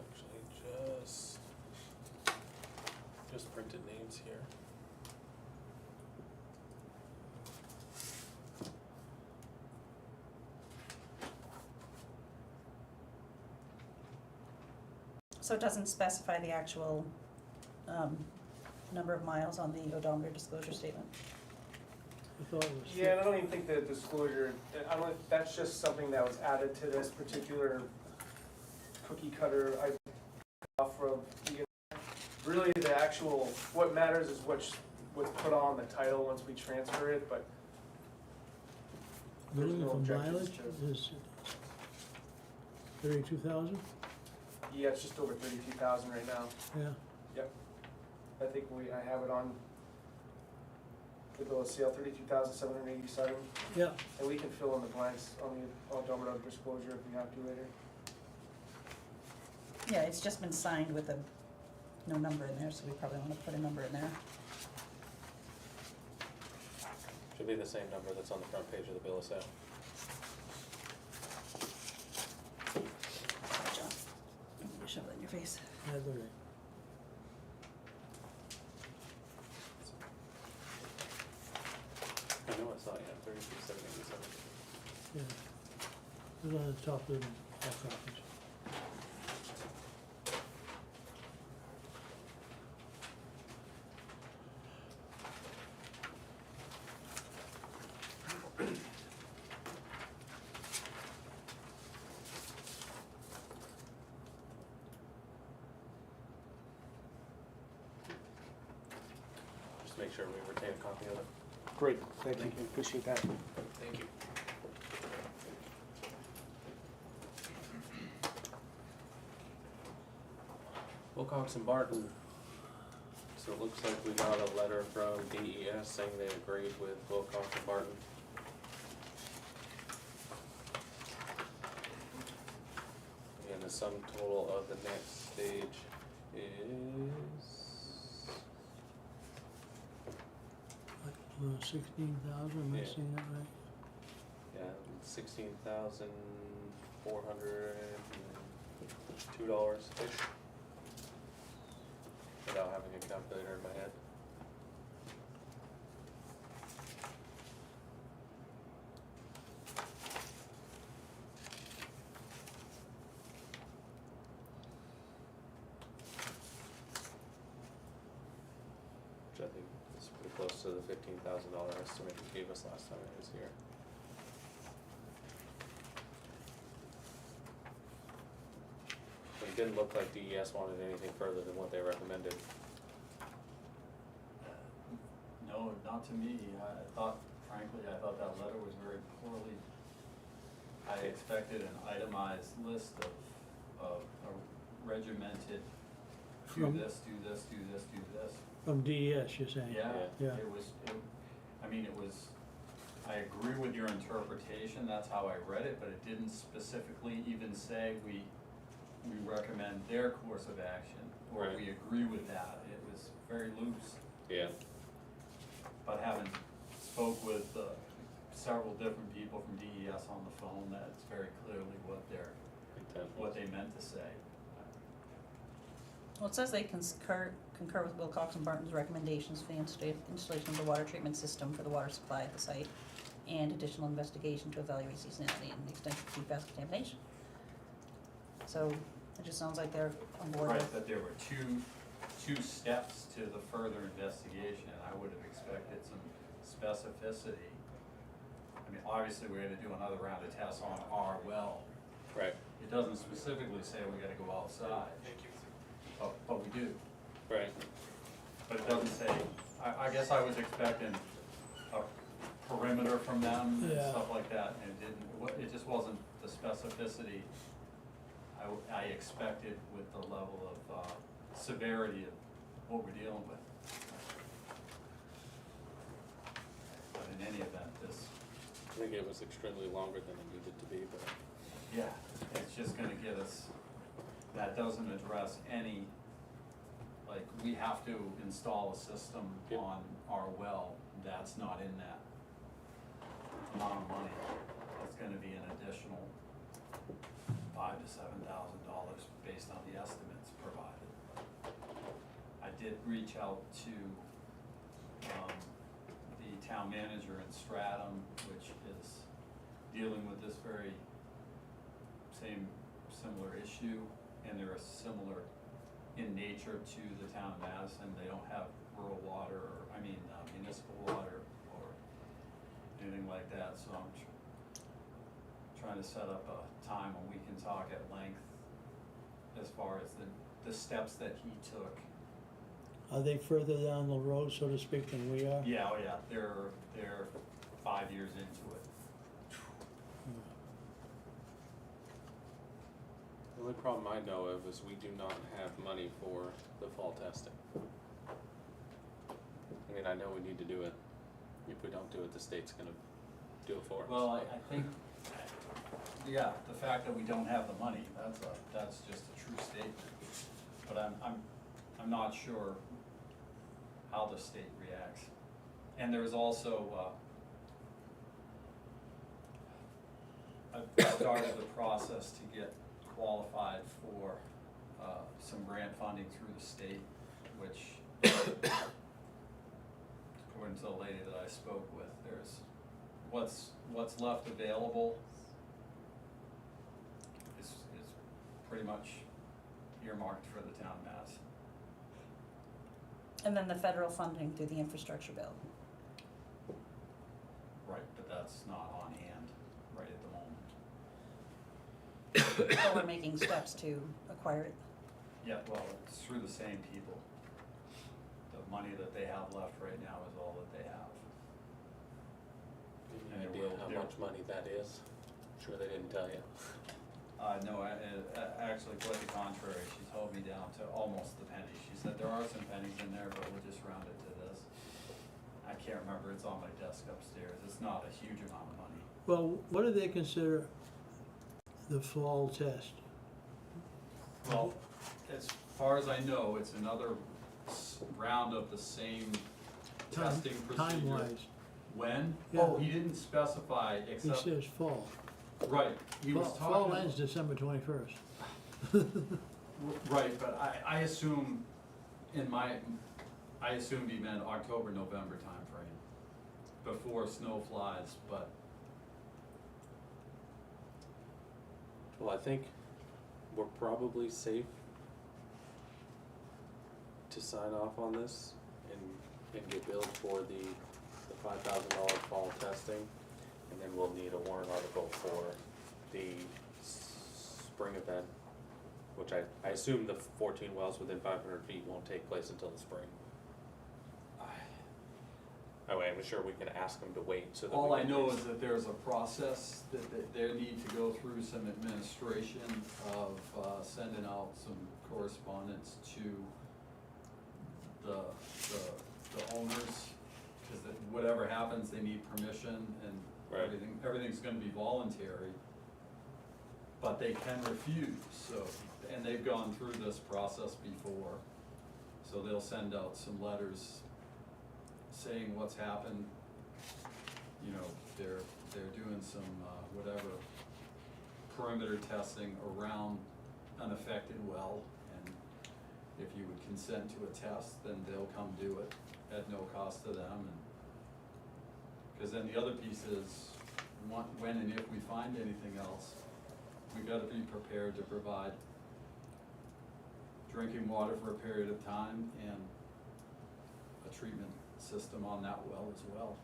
actually just printed names here. So it doesn't specify the actual number of miles on the odometer disclosure statement? I thought it was. Yeah, and I don't even think the disclosure, I don't, that's just something that was added to this particular cookie cutter I off of the, really the actual, what matters is what's put on the title once we transfer it, but We're there's looking no for objections mileage, to- is 32,000? yeah, it's just over 32,000 right now. Yeah. I think I have it on the bill of sale, 32,787, Yeah, and we can fill in the blanks on the odometer disclosure if we have to later. Yeah, it's just been signed with no number in there, so we probably wanna put a number in there. Should be the same number that's on the front page of the bill of sale. Sorry, John. I'm gonna shove it in your face. that's all right. I know I saw it, yeah, 32,787. Yeah. It was on the top of all copies. make sure we retain a copy of it. Great, thank you, appreciate that. Thank you. Wilcox and Barton. So it looks like we got a letter from DES saying they agreed with Wilcox and Barton. And the sum total of the next stage is 16,000, am I Yeah. saying that right? 16,402.02 ish. Without having a calculator in my head. Which I think is pretty close to the $15,000 estimate he gave us last time he was here. But it didn't look like DES wanted anything further than what they recommended. No, not to me. I thought, frankly, I thought that letter was very poorly. I expected an itemized list of a regimented, do From- this, do this, do this, do this. From DES, you're saying? Yeah, Yeah. it was, I agree with your interpretation, that's how I read it, but it didn't specifically even say we recommend their course of action, or Right. we agree with that. It was very loose. Yeah. But having spoke with several different people from DES on the phone, that's very clearly what they meant to say. Well, it says they concur with Wilcox and Barton's recommendations for the installation of the water treatment system for the water supply at the site and additional investigation to evaluate seasonality and the extent of PFAS contamination. So it just sounds like they're on board Right, with. but there were two steps to the further investigation, and I would have expected some specificity. I mean, obviously, we're gonna do another round of tests on our well. Right. It doesn't specifically say we gotta go outside, but we do. Right. But it doesn't say, I guess I was expecting a perimeter from them and Yeah. stuff like that, and it just wasn't the specificity I expected with the level of severity of what we're dealing with. But in any event, I think it was extremely longer than it needed to be, but. yeah, it's just gonna get us, that doesn't address any, like, we have to install a system Yep. on our well, that's not in that amount of money. It's gonna be an additional $5,000 to $7,000 based on the estimates provided. I did reach out to, the town manager in Stratham, which is dealing with this very similar issue, and they're similar in nature to the town of Madison. They don't have rural water, municipal water, or anything like that, so I'm trying to set up a time when we can talk at length as far as the steps that he took. Are they further down the road, so to speak, than we are? Yeah, oh yeah, they're 5 years into it. The only problem I know of is we do not have money for the fall testing. I mean, I know we need to do it. If we don't do it, the state's gonna do it for us. Well, I think, yeah, the fact that we don't have the money, that's just a true statement. But I'm not sure how the state reacts. And there's also, I've started the process to get qualified for, some grant funding through the state, which, according to the lady that I spoke with, there's, what's left available is pretty much earmarked for the town of Madison. And then the federal funding through the infrastructure bill. Right, but that's not on hand right at the moment. So we're making steps to acquire it. Yeah, well, it's through the same people. money that they have left right now is all that they have. Any And idea how they're- much money that is? Sure they didn't tell you. No, actually, quite the contrary, she told me down to almost the penny. She said there are some pennies in there, but we'll just round it to this. I can't remember, it's on my desk upstairs, it's not a huge amount of money. Well, what do they consider the fall test? Well, as far as I know, it's another round of the same testing procedure. Time-wise, When? Yeah. Oh, he didn't specify he except, says fall. right, he was Fall talking. ends December 21st. Right, but I assume, I assumed he meant October, November timeframe, before snow flies, but Well, I think we're probably safe to sign off on this and get billed for the $5,000 fall testing. And then we'll need a warrant article for the spring event, which I assume the 14 wells within 500 feet won't take place until the spring. I'm sure we can ask them to wait so that all we I can know use- is that there's a process that they need to go through some administration of sending out some correspondence to the owners, cause whatever happens, they need permission and Right. everything's gonna be voluntary. But they can refuse, so, and they've gone through this process before, so they'll send out some letters saying what's happened. You know, they're doing some, whatever, perimeter testing around an affected well, and if you would consent to a test, then they'll come do it at no cost to them, and, cause then the other piece is, when and if we find anything else, we gotta be prepared to provide drinking water for a period of time and a treatment system on that well as well.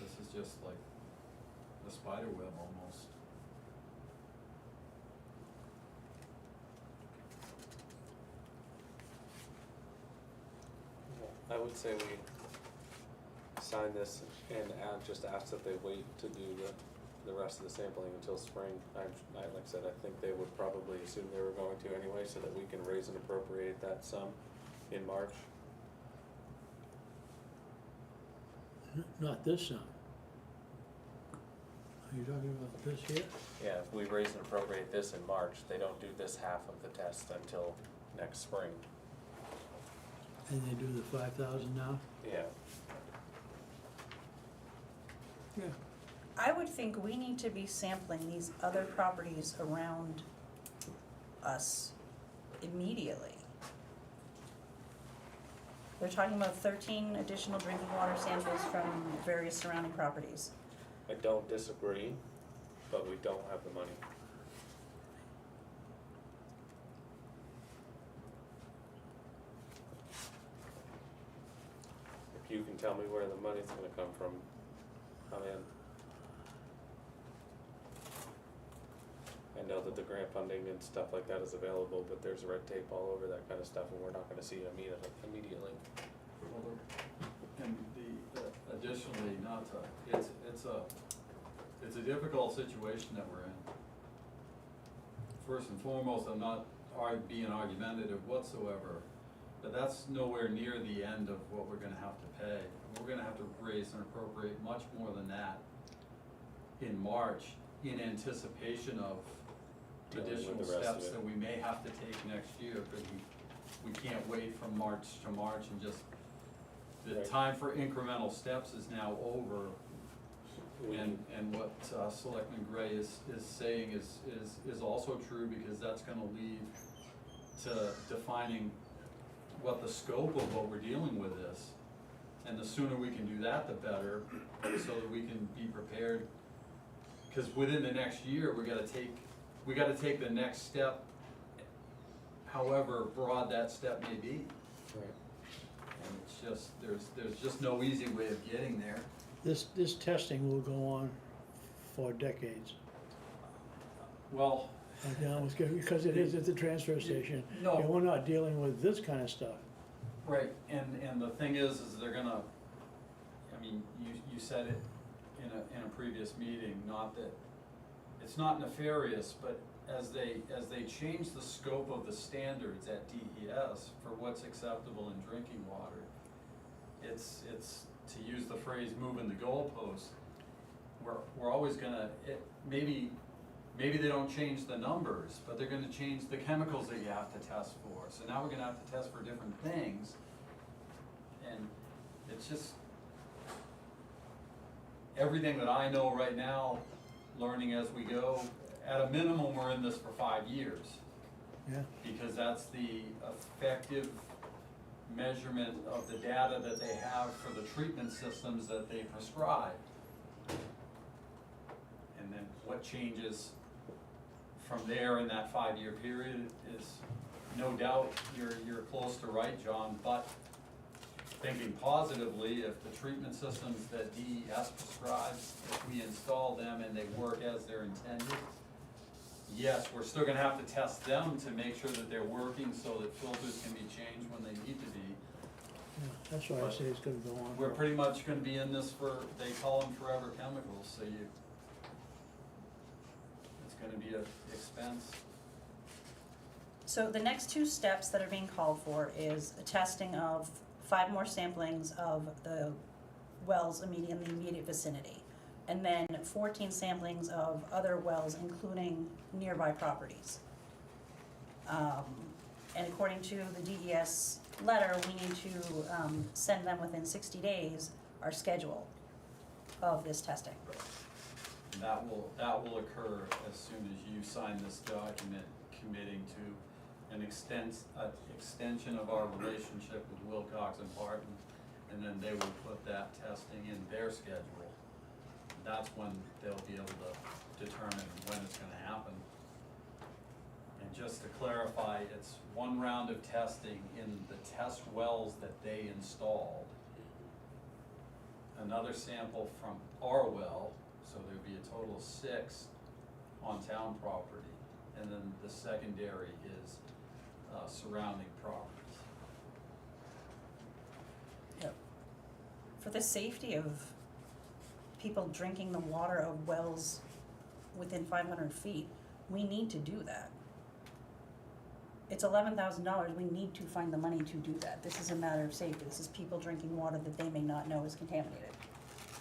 This is just like a spider web almost. I would say we sign this and just ask that they wait to do the rest of the sampling until spring. Like I said, I think they would probably assume they were going to anyway, so that we can raise and appropriate that sum in March. Not this sum. Are you talking about this here? Yeah, if we raise and appropriate this in March, they don't do this half of the test until next spring. And they do the 5,000 now? Yeah. Yeah. I would think we need to be sampling these other properties around us immediately. They're talking about 13 additional drinking water samples from various surrounding properties. I don't disagree, but we don't have the money. If you can tell me where the money's gonna come from, I'm in. I know that the grant funding and stuff like that is available, but there's red tape all over that kind of stuff, and we're not gonna see it immediately. And additionally, it's a difficult situation that we're in. First and foremost, I'm not being argumentative whatsoever, but that's nowhere near the end of what we're gonna have to pay. We're gonna have to raise and appropriate much more than that in March in anticipation of Dealing with additional the rest of steps it. that we may have to take next year, because we can't wait from March to March and just, the Right. time for incremental steps is now over. We And what Selectman Gray is saying is also true, because that's gonna lead to defining what the scope of what we're dealing with is. And the sooner we can do that, the better, so that we can be prepared. Cause within the next year, we gotta take the next step, however broad that step may be. Right. And it's just, there's just no easy way of getting there. This testing will go on for decades. Well, Down with, because it is at the transfer station. No. And we're not dealing with this kind of stuff. Right, and the thing is they're gonna, I mean, you said it in a previous meeting, not that, it's not nefarious, but as they change the scope of the standards at DES for what's acceptable in drinking water, it's, to use the phrase, moving the goalpost, we're always gonna, maybe they don't change the numbers, but they're gonna change the chemicals that you have to test for. So now we're gonna have to test for different things. And it's just, everything that I know right now, learning as we go, at a minimum, we're in this for 5 years. Yeah. Because that's the effective measurement of the data that they have for the treatment systems that they prescribe. And then what changes from there in that 5-year period is, no doubt, you're close to right, John, but thinking positively, if the treatment systems that DES prescribes, if we install them and they work as they're intended, yes, we're still gonna have to test them to make sure that they're working so that filters can be changed when they need to be. Yeah, that's why I say it's gonna go on. We're pretty much gonna be in this for, they call them forever chemicals, so it's gonna be an expense. So the next 2 steps that are being called for is a testing of 5 more samplings of the wells in the immediate vicinity, and then 14 samplings of other wells, including nearby properties. And according to the DES letter, we need to send them within 60 days our schedule of this testing. That will occur as soon as you sign this document committing to an extension of our relationship with Wilcox and Barton, and then they will put that testing in their schedule. That's when they'll be able to determine when it's gonna happen. And just to clarify, it's 1 round of testing in the test wells that they installed. Another sample from our well, so there'd be a total of 6 on town property. And then the secondary is surrounding properties. Yep. For the safety of people drinking the water of wells within 500 feet, we need to do that. It's $11,000, we need to find the money to do that. This is a matter of safety. This is people drinking water that they may not know is contaminated.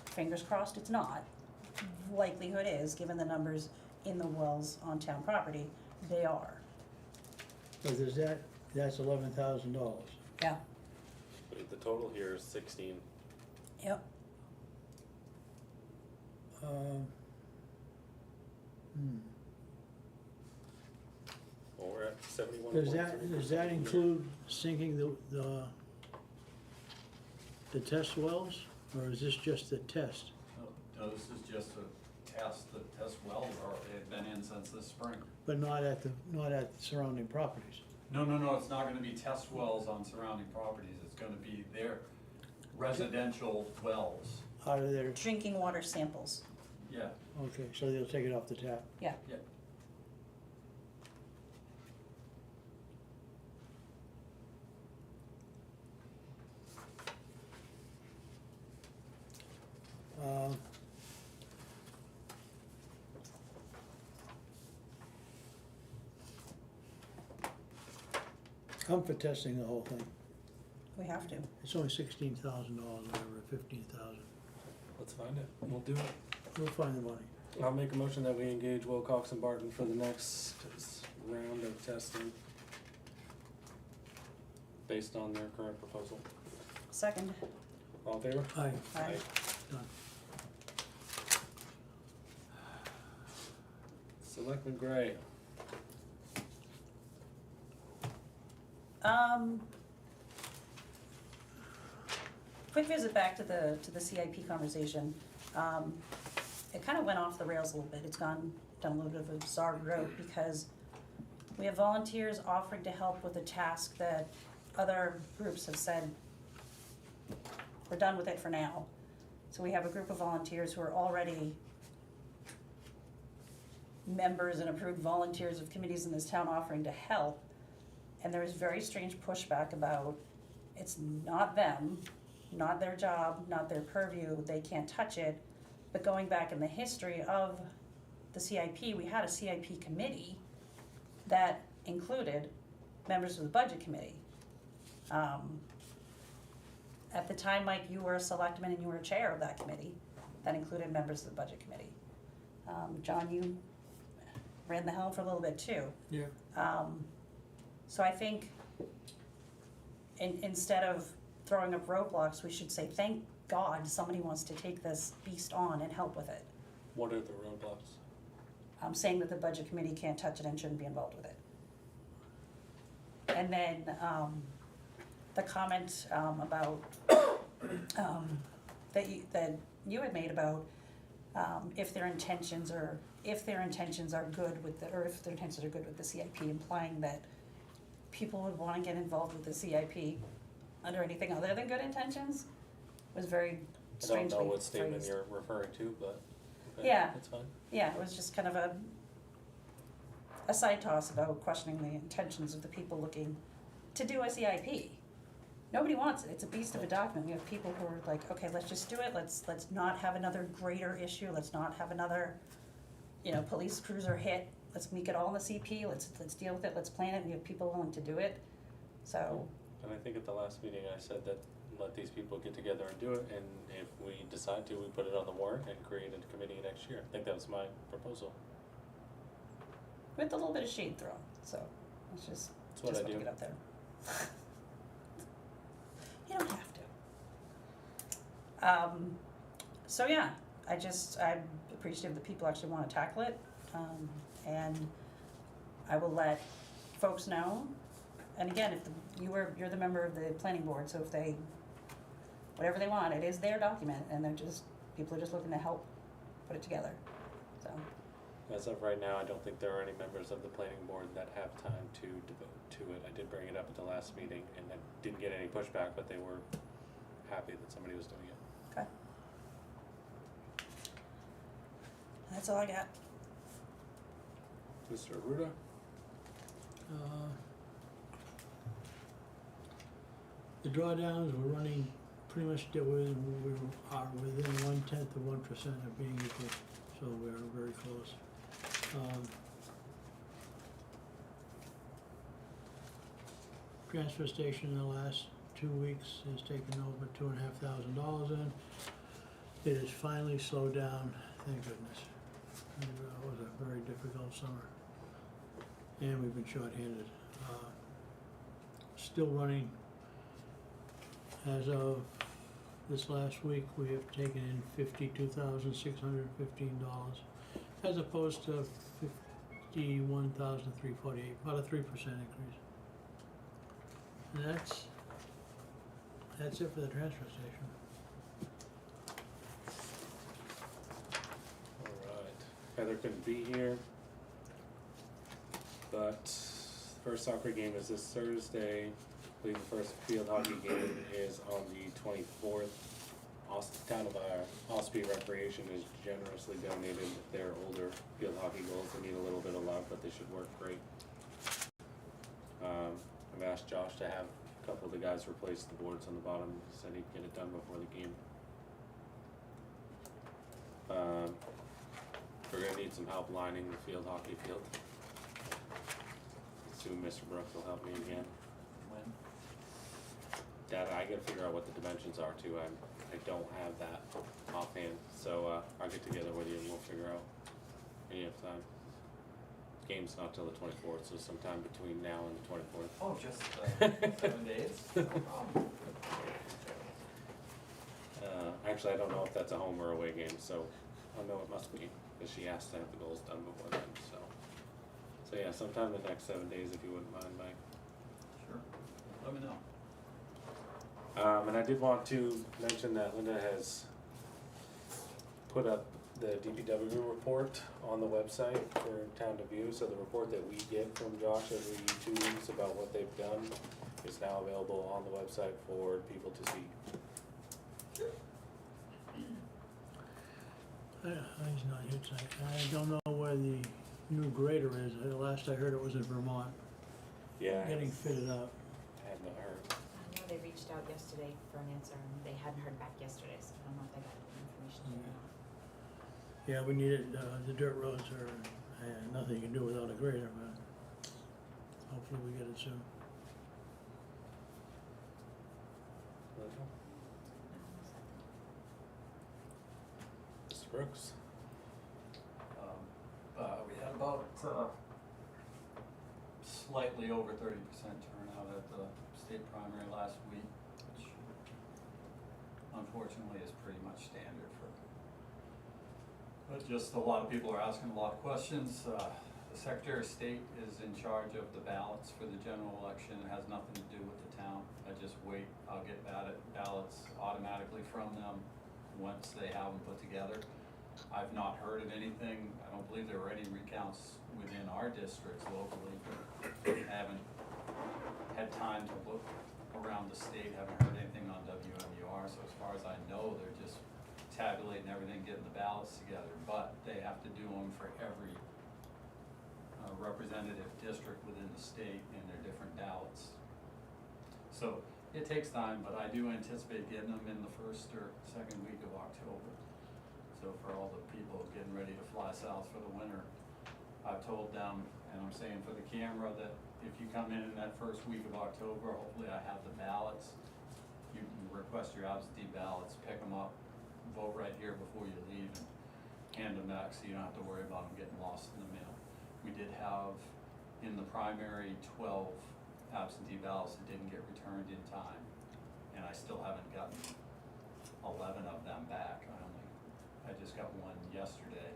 Fingers crossed it's not. Likelihood is, given the numbers in the wells on town property, they are. But that's $11,000. Yeah. The total here is 16. Yep. Well, we're at 71. Does that include sinking the test wells, or is this just the test? No, this is just a test. The test wells they've been in since this spring. But not at the surrounding properties? No, it's not gonna be test wells on surrounding properties. It's gonna be their residential wells. Out of their, Drinking water samples. Yeah, okay, so they'll take it off the tap. Yeah. yeah. I'm for testing the whole thing. We have to. It's only $16,000, whatever, 15,000. Let's find it. We'll do it. We'll find the money. I'll make a motion that we engage Wilcox and Barton for the next round of testing based on their current proposal. Second. All in favor? Aye. Aye. Done. Selectman Gray. Quick visit back to the CIP conversation. It kind of went off the rails a little bit. It's gone down a little bit of a bizarre road because we have volunteers offering to help with a task that other groups have said, we're done with it for now. So we have a group of volunteers who are already members and approved volunteers of committees in this town offering to help. And there was very strange pushback about, it's not them, not their job, not their purview, they can't touch it. But going back in the history of the CIP, we had a CIP committee that included members of the budget committee. At the time, Mike, you were a selectman and you were chair of that committee, that included members of the budget committee. John, you ran the helm for a little bit too. Yeah. So I think instead of throwing up roadblocks, we should say, thank God somebody wants to take this beast on and help with it. What are the roadblocks? Saying that the budget committee can't touch it and shouldn't be involved with it. And then, the comment, about, that you had made about, if their intentions are good with the CIP, implying that people would wanna get involved with the CIP under anything other than good intentions, was very I don't strangely know what statement phrased. you're referring to, but okay, Yeah. that's fine. Yeah, it was just kind of a side toss about questioning the intentions of the people looking to do a CIP. Nobody wants it, it's a beast of a document, we have people who are like, okay, let's just do it, let's not have another greater issue, let's not have another, police cruiser hit, let's make it all in the CP, let's deal with it, let's plan it, and we have people willing to do it, so, And I think at the last meeting I said that let these people get together and do it, and if we decide to, we put it on the warrant and create a committee next year. I think that was my proposal. with a little bit of shade thrown, so, it's just, That's what I want to do. get out there. You don't have to. So yeah, I'm appreciative that people actually wanna tackle it, and I will let folks know. And again, if you're the member of the planning board, so if whatever they want, it is their document, and people are just looking to help put it together, so. As of right now, I don't think there are any members of the planning board that have time to devote to it. I did bring it up at the last meeting, and I didn't get any pushback, but they were happy that somebody was doing it. Okay. That's all I got. Mr. Ruda? The drawdowns, we're running pretty much we are within 1/10 of 1% of being equal, so we're very close. Transfer station in the last 2 weeks has taken over $2,500 in. It has finally slowed down, thank goodness. It was a very difficult summer, and we've been shorthanded. Still running. As of this last week, we have taken in $52,615, as opposed to $51,348, about a 3% increase. And that's it for the transfer station. Alright, Heather couldn't be here, but first soccer game is this Thursday. I believe the first field hockey game is on the 24th. Town of Ospey Recreation has generously donated their older field hockey goals. They need a little bit of love, but they should work great. I've asked Josh to have a couple of the guys replace the boards on the bottom. He said he'd get it done before the game. We're gonna need some help lining the field hockey field. Assume Mr. Brooks will help me again. When? Dad, I gotta figure out what the dimensions are too. I don't have that offhand, so I'll get together with you and we'll figure out any of time. Game's not till the 24th, so sometime between now and the 24th. Oh, just 7 days? No problem. Actually, I don't know if that's a home or away game, so I know it must be, because she asked to have the goals done before then, so. So yeah, sometime the next 7 days, if you wouldn't mind, Mike. Sure, let me know. And I did want to mention that Linda has put up the DPW report on the website for town to view. So the report that we get from Josh every 2 weeks about what they've done is now available on the website for people to see. He's not here tonight. I don't know where the new grader is. Last I heard it was in Vermont, Yeah, getting fitted up. I have not heard. I know they reached out yesterday for an answer, and they hadn't heard back yesterday, so I don't know if they got the information or not. Yeah, we need it, the dirt roads are, nothing you can do without a grader, but hopefully we get it soon. Mr. Brooks? We had about slightly over 30% turnout at the state primary last week, which unfortunately is pretty much standard for. But just a lot of people are asking a lot of questions. The Secretary of State is in charge of the ballots for the general election. It has nothing to do with the town. I just wait, I'll get ballots automatically from them once they have them put together. I've not heard of anything. I don't believe there were any recounts within our districts locally. I haven't had time to look around the state, haven't heard anything on WMUR, so as far as I know, they're just tabulating everything, getting the ballots together, but they have to do them for every representative district within the state in their different ballots. So it takes time, but I do anticipate getting them in the first or second week of October. So for all the people getting ready to fly south for the winter, I've told them, and I'm saying for the camera, that if you come in that first week of October, hopefully I have the ballots. You can request your absentee ballots, pick them up, vote right here before you leave, and hand them back so you don't have to worry about them getting lost in the mail. We did have in the primary 12 absentee ballots that didn't get returned in time, and I still haven't gotten 11 of them back. I just got one yesterday.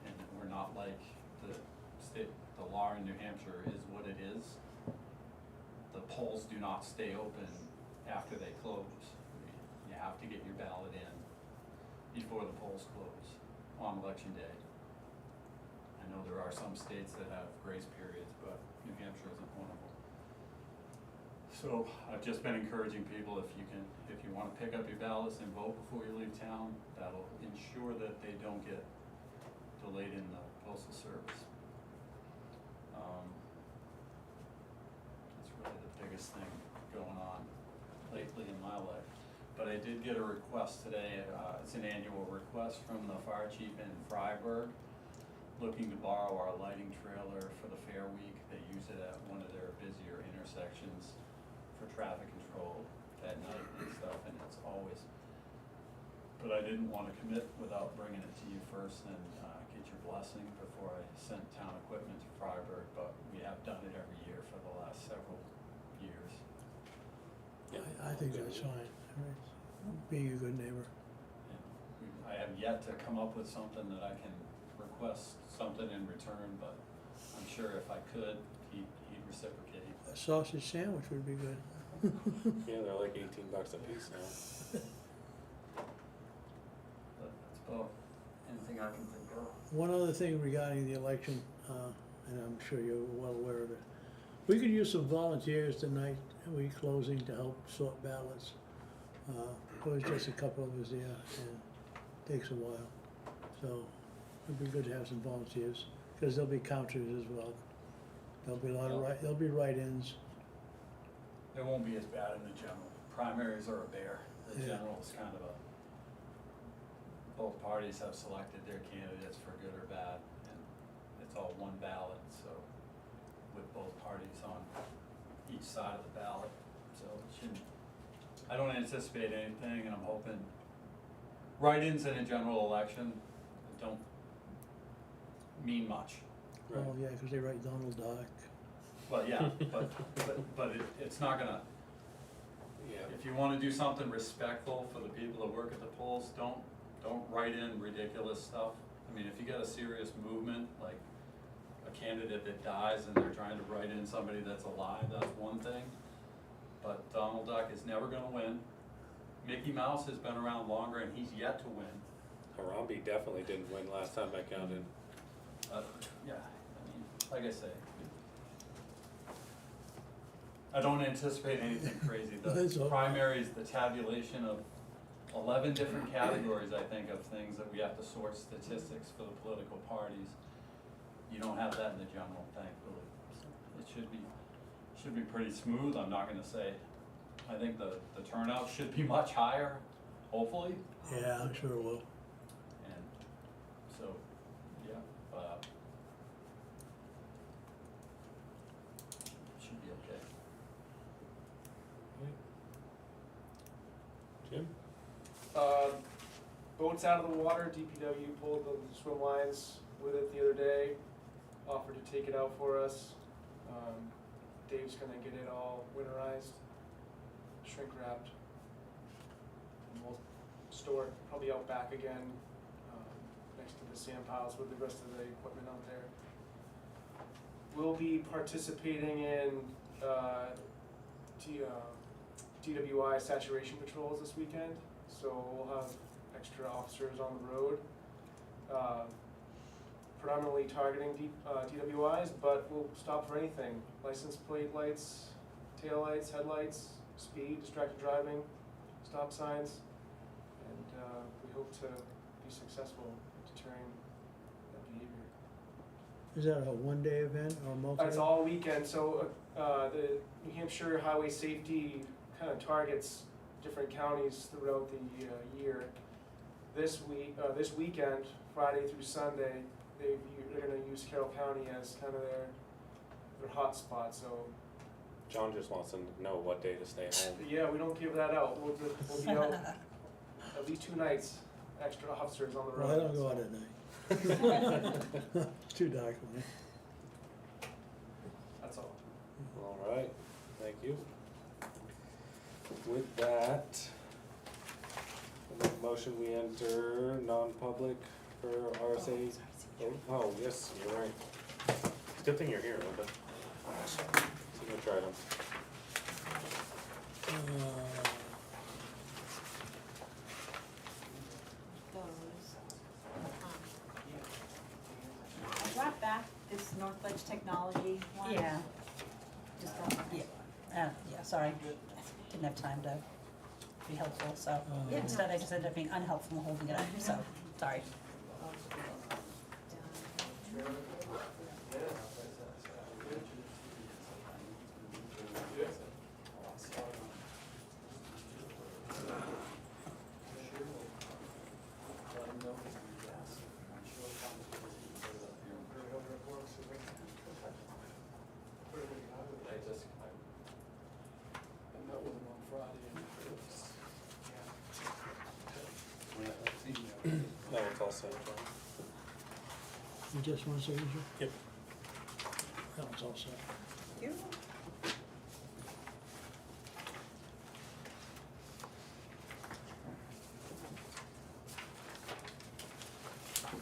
And we're not like the state, the law in New Hampshire is what it is. The polls do not stay open after they close. You have to get your ballot in before the polls close on election day. I know there are some states that have grace periods, but New Hampshire isn't one of them. So I've just been encouraging people, if you want to pick up your ballots and vote before you leave town, that'll ensure that they don't get delayed in the postal service. That's really the biggest thing going on lately in my life. But I did get a request today, it's an annual request from the fire chief in Freiburg, looking to borrow our lighting trailer for the fair week. They use it at one of their busier intersections for traffic control at night and stuff, and it's always, but I didn't want to commit without bringing it to you first and get your blessing before I sent town equipment to Freiburg, but we have done it every year for the last several years. I think that's fine, right? Being a good neighbor. And I have yet to come up with something that I can request something in return, but I'm sure if I could, he'd reciprocate. A sausage sandwich would be good. Yeah, they're like $18 a piece now. But that's about anything I can think of. One other thing regarding the election, and I'm sure you're well aware of it. We could use some volunteers tonight, we closing, to help sort ballots. There's just a couple of us there, and it takes a while. So it'd be good to have some volunteers, because there'll be counters as well. There'll be a lot of there'll be write-ins. It won't be as bad in the general. Primaries are a bear. The Yeah. general is kind of a, both parties have selected their candidates for good or bad, and it's all one ballot, so with both parties on each side of the ballot. So it shouldn't, I don't anticipate anything, and I'm hoping write-ins in a general election don't mean much. Oh, yeah, because they write Donald Duck. Well, yeah, but it's not gonna, Yeah. if you wanna do something respectful for the people that work at the polls, don't write in ridiculous stuff. I mean, if you got a serious movement, like a candidate that dies and they're trying to write in somebody that's alive, that's one thing. But Donald Duck is never gonna win. Mickey Mouse has been around longer and he's yet to win. Harambe definitely didn't win last time I counted. Yeah, I mean, like I say, I don't anticipate anything crazy. That's The all. primaries, the tabulation of 11 different categories, I think, of things that we have to sort statistics for the political parties. You don't have that in the general, thankfully. It should be pretty smooth. I'm not gonna say, I think the turnout should be much higher, hopefully. Yeah, I'm sure it will. And so, yeah, should be okay. Jim? Boats out of the water, DPW pulled the swim lines with it the other day, offered to take it out for us. Dave's gonna get it all winterized, shrink wrapped. And we'll store it probably out back again, next to the sand piles with the rest of the equipment out there. We'll be participating in DWI saturation patrols this weekend, so we'll have extra officers on the road, predominantly targeting DWIs, but we'll stop for anything. License plate lights, tail lights, headlights, speed, distracted driving, stop signs, and we hope to be successful in deterring that behavior. Is that a one-day event or multi? It's all weekend, so the New Hampshire Highway Safety kind of targets different counties throughout the year. This weekend, Friday through Sunday, they're going to use Carroll County as kind of their hot spot. So John just wants to know what day to stay home. yeah, we don't give that out. We'll be out at least 2 nights. Extra officers on the road. Well, I don't go out at night. It's too dark for me. That's all. All right, thank you. With that, I make a motion we enter non-public for RSA. Oh, yes, you're right. It's a good thing you're here, Linda. Signature item. I brought back this Northledge Technology one. Yeah, Just got yeah, yeah, sorry, didn't have time to be helpful, so Yeah. instead I just ended up being unhelpful and holding it up, so, sorry. No, it's all set, John. You just want signature? Yep. That one's all set. You?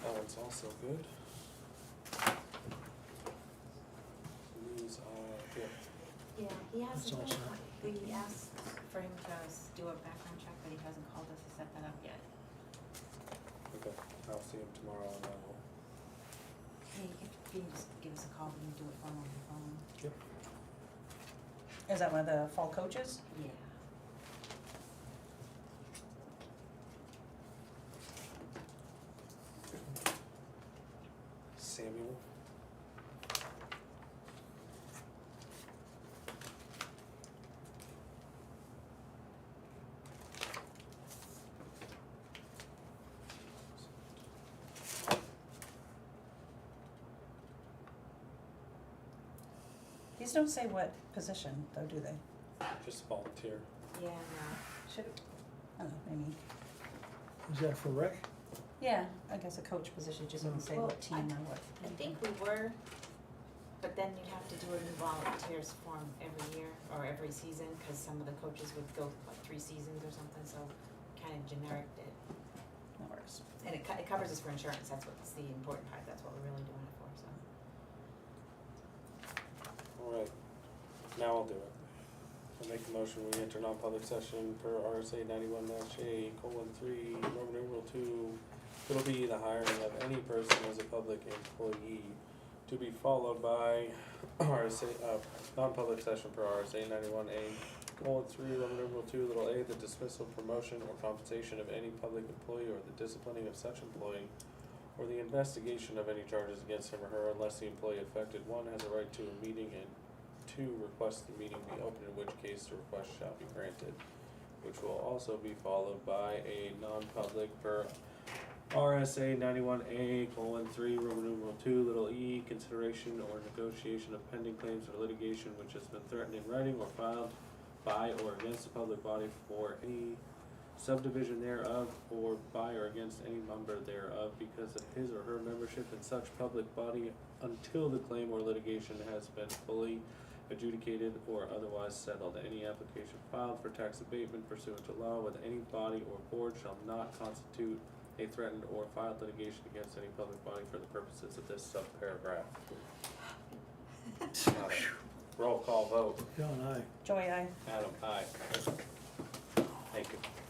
That one's also good. These are, yeah. Yeah, he has, That's all set. we asked for him to do a background check, but he hasn't called us to set that up yet. Okay, I'll see him tomorrow and I will. Hey, if you just give us a call, we can do it on the phone. Yep. Is that one of the fall coaches? Yeah. Samuel. These don't say what position, though, do they? Just volunteer. Yeah, no. Should, I don't know, maybe, Is that for rec? yeah, I guess a coach position just doesn't say what Well, team or what. I think we were, but then you'd have to do a new volunteers form every year or every season, cause some of the coaches would go, what, 3 seasons or something, so kinda generic it. No worries. And it covers us for insurance, that's what's the important part, that's what we're really doing it for, so. Alright, now I'll do it. I make a motion, we enter non-public session per RSA 91-A:3, Roman numeral 2. It'll be the hiring of any person as a public employee, to be followed by RSA, non-public session per RSA (3) The dismissal, promotion, or compensation of any public employee or the disciplining of such employee or the investigation of any charges against him or her unless the employee affected, 1, has a right to a meeting, and 2, requests the meeting be open, in which case the request shall be granted, which will also be followed by a non-public per RSA 91A:3, Roman numeral 2, e, consideration or negotiation of pending claims or litigation which has been threatened in writing or filed by or against the public body for any subdivision thereof, or by or against any member thereof because of his or her membership in such public body until the claim or litigation has been fully adjudicated or otherwise settled. Any application filed for tax abatement pursuant to law with any body or board shall not constitute a threatened or filed litigation against any public body for the purposes of this subparagraph. Roll call vote. John, aye. Joy, I. Adam, aye. Thank you.